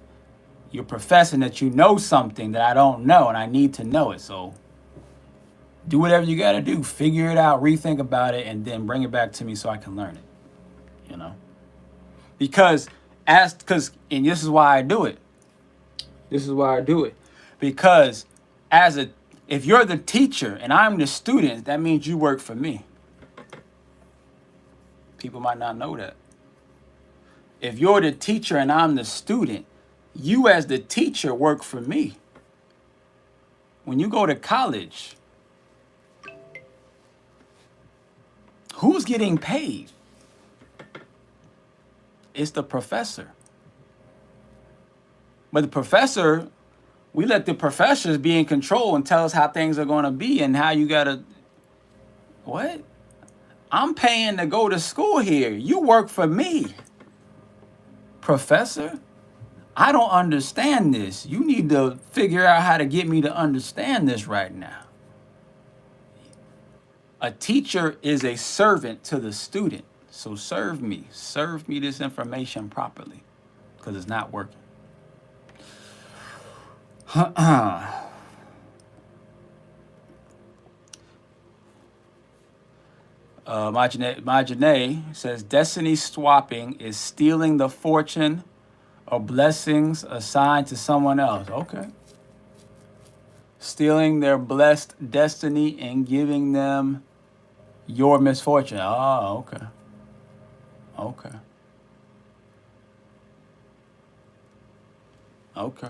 you're professing that you know something that I don't know, and I need to know it. So do whatever you got to do. Figure it out, rethink about it, and then bring it back to me so I can learn it. You know? Because, and this is why I do it. This is why I do it. Because if you're the teacher and I'm the student, that means you work for me. People might not know that. If you're the teacher and I'm the student, you as the teacher work for me. When you go to college, who's getting paid? It's the professor. But the professor, we let the professors be in control and tell us how things are going to be and how you got to... What? I'm paying to go to school here. You work for me. Professor, I don't understand this. You need to figure out how to get me to understand this right now. A teacher is a servant to the student. So serve me. Serve me this information properly because it's not working. Majane says destiny swapping is stealing the fortune or blessings assigned to someone else. Okay. Stealing their blessed destiny and giving them your misfortune. Oh, okay. Okay. Okay.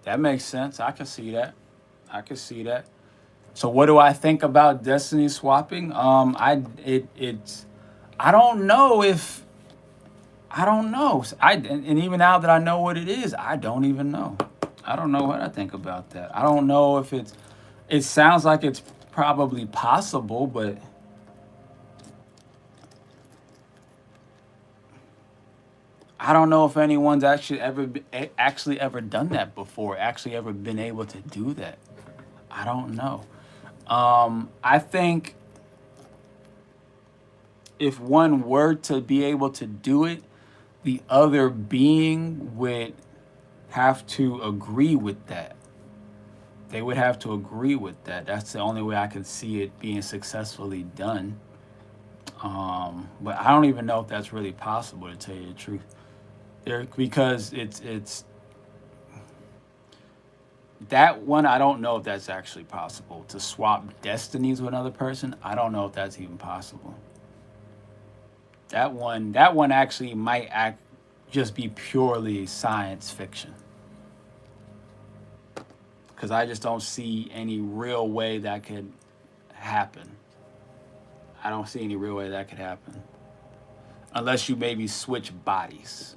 That makes sense. I can see that. I can see that. So what do I think about destiny swapping? I don't know if and even now that I know what it is, I don't even know. I don't know what I think about that. I don't know if it sounds like it's probably possible, but I don't know if anyone's actually ever done that before, actually ever been able to do that. I don't know. I think if one were to be able to do it, the other being would have to agree with that. They would have to agree with that. That's the only way I can see it being successfully done. But I don't even know if that's really possible, to tell you the truth. Because it's that one, I don't know if that's actually possible. To swap destinies with another person, I don't know if that's even possible. That one actually might just be purely science fiction. Because I just don't see any real way that could happen. I don't see any real way that could happen. Unless you maybe switch bodies.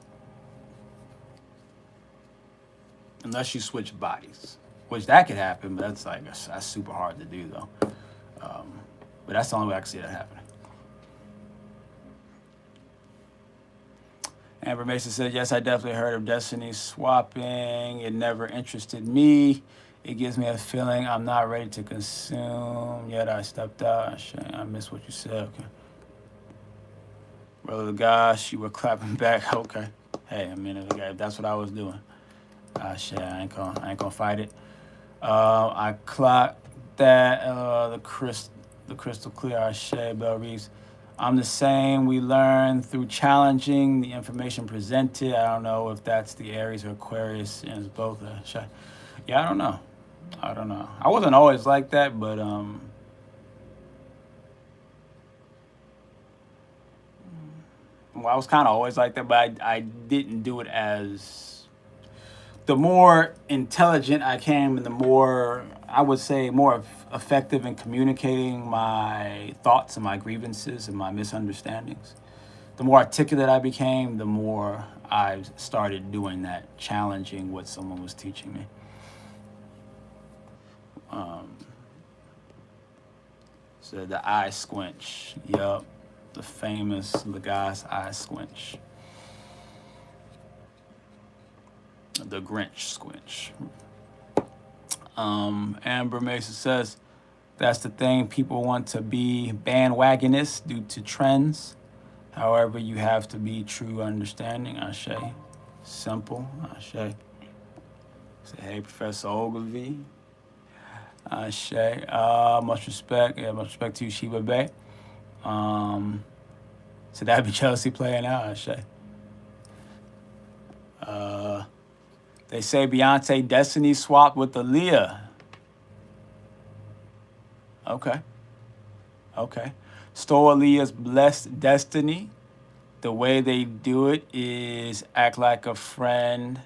Which that could happen, but that's super hard to do though. But that's the only way I can see that happening. Amber Mason said, yes, I definitely heard of destiny swapping. It never interested me. It gives me a feeling I'm not ready to consume. Yet I stepped out. I missed what you said. Okay. Brother, gosh, you were clapping back. Okay. Hey, I mean, if that's what I was doing. Shit, I ain't gonna fight it. I clocked that. The crystal clear. Shit, Bell Reeves. I'm the same. We learn through challenging the information presented. I don't know if that's the Aries or Aquarius, and it's both. Yeah, I don't know. I wasn't always like that, but well, I was kind of always like that, but I didn't do it as. The more intelligent I came, and the more, I would say, more effective in communicating my thoughts and my grievances and my misunderstandings. The more articulate I became, the more I started doing that, challenging what someone was teaching me. So the eye squinch. Yup. The famous Logas eye squinch. The Grinch squinch. Amber Mason says, that's the thing. People want to be bandwagonists due to trends. However, you have to be true understanding. Ashe. Simple. Ashe. Say, hey, Professor Ogilvy. Ashe. Much respect. Yeah, much respect to you, Sheba Bay. So that'd be Chelsea playing out, Ashe. They say Beyonce Destiny swapped with Aaliyah. Okay. Stole Aaliyah's blessed destiny. The way they do it is act like a friend,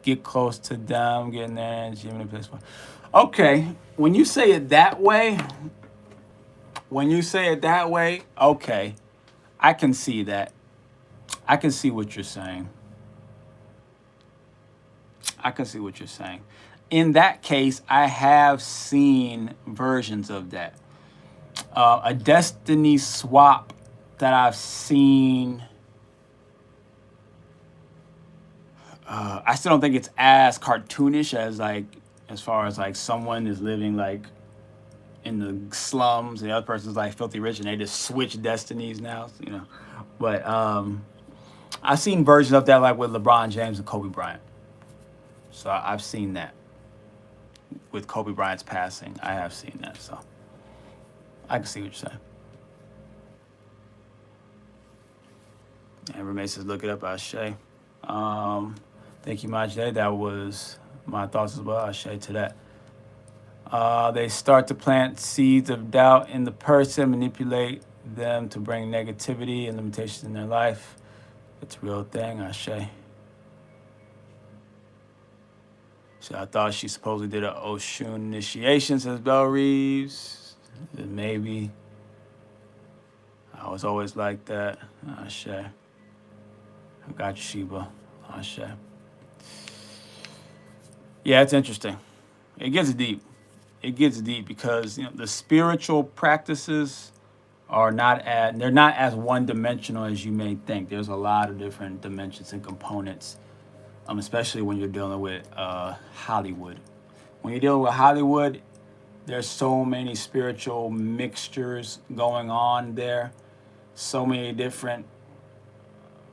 get close to them, get in there, and Jimmy place. Okay, when you say it that way, okay, I can see that. I can see what you're saying. In that case, I have seen versions of that. A destiny swap that I've seen. I still don't think it's as cartoonish as far as like someone is living like in the slums, the other person's like filthy rich, and they just switch destinies now, you know. But I've seen versions of that like with LeBron James and Kobe Bryant. So I've seen that with Kobe Bryant's passing. I have seen that, so I can see what you're saying. And Renee says, look it up, Ashe. Thank you, Majay. That was my thoughts as well. Ashe to that. They start to plant seeds of doubt in the person, manipulate them to bring negativity and limitations in their life. It's a real thing, Ashe. So I thought she supposedly did an Oshun initiation, says Belle Reeves. Maybe. I was always like that. Ashe. I got you, Sheba. Ashe. Yeah, it's interesting. It gets deep. Because the spiritual practices are they're not as one-dimensional as you may think. There's a lot of different dimensions and components, especially when you're dealing with Hollywood. When you're dealing with Hollywood, there's so many spiritual mixtures going on there, so many different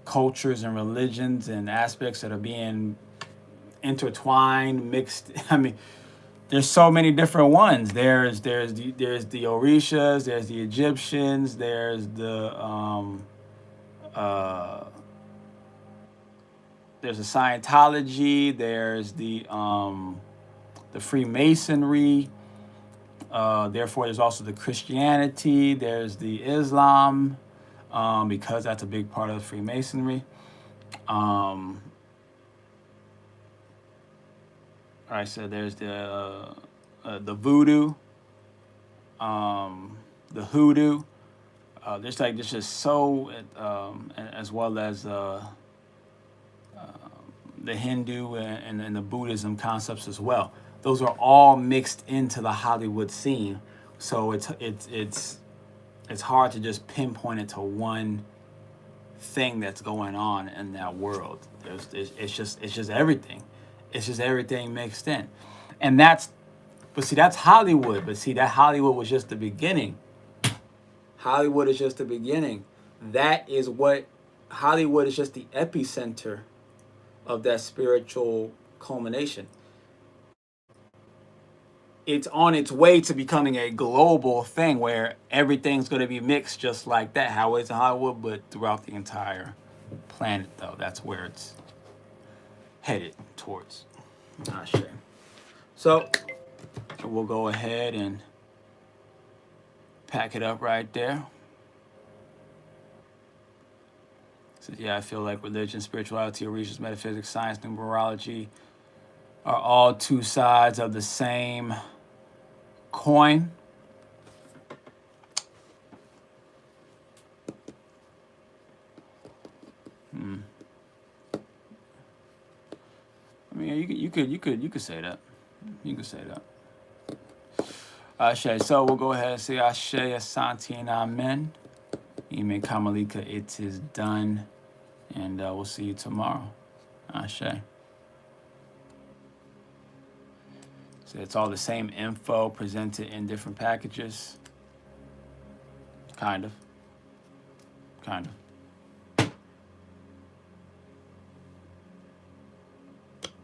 cultures and religions and aspects that are being intertwined, mixed. I mean, there's so many different ones. There's the Orishas, there's the Egyptians, there's the Scientology, there's the Freemasonry. Therefore, there's also the Christianity. There's the Islam, because that's a big part of the Freemasonry. I said there's the voodoo, the hoodoo. There's just so, as well as the Hindu and the Buddhism concepts as well. Those are all mixed into the Hollywood scene, so it's hard to just pinpoint it to one thing that's going on in that world. It's just everything. It's just everything mixed in, and that's Hollywood. But see, that Hollywood was just the beginning. Hollywood is just the beginning. That is what Hollywood is, just the epicenter of that spiritual culmination. It's on its way to becoming a global thing where everything's going to be mixed just like that. How it's in Hollywood, but throughout the entire planet, though. That's where it's headed towards. Not sure. So we'll go ahead and pack it up right there. So yeah, I feel like religion, spirituality, Orishas, metaphysics, science, numerology are all two sides of the same coin. I mean, you could say that. You could say that. Ashe. So we'll go ahead and say Ashe, Asante, and Amen. Ime Kamalika, it is done. And we'll see you tomorrow. Ashe. So it's all the same info presented in different packages. Kind of.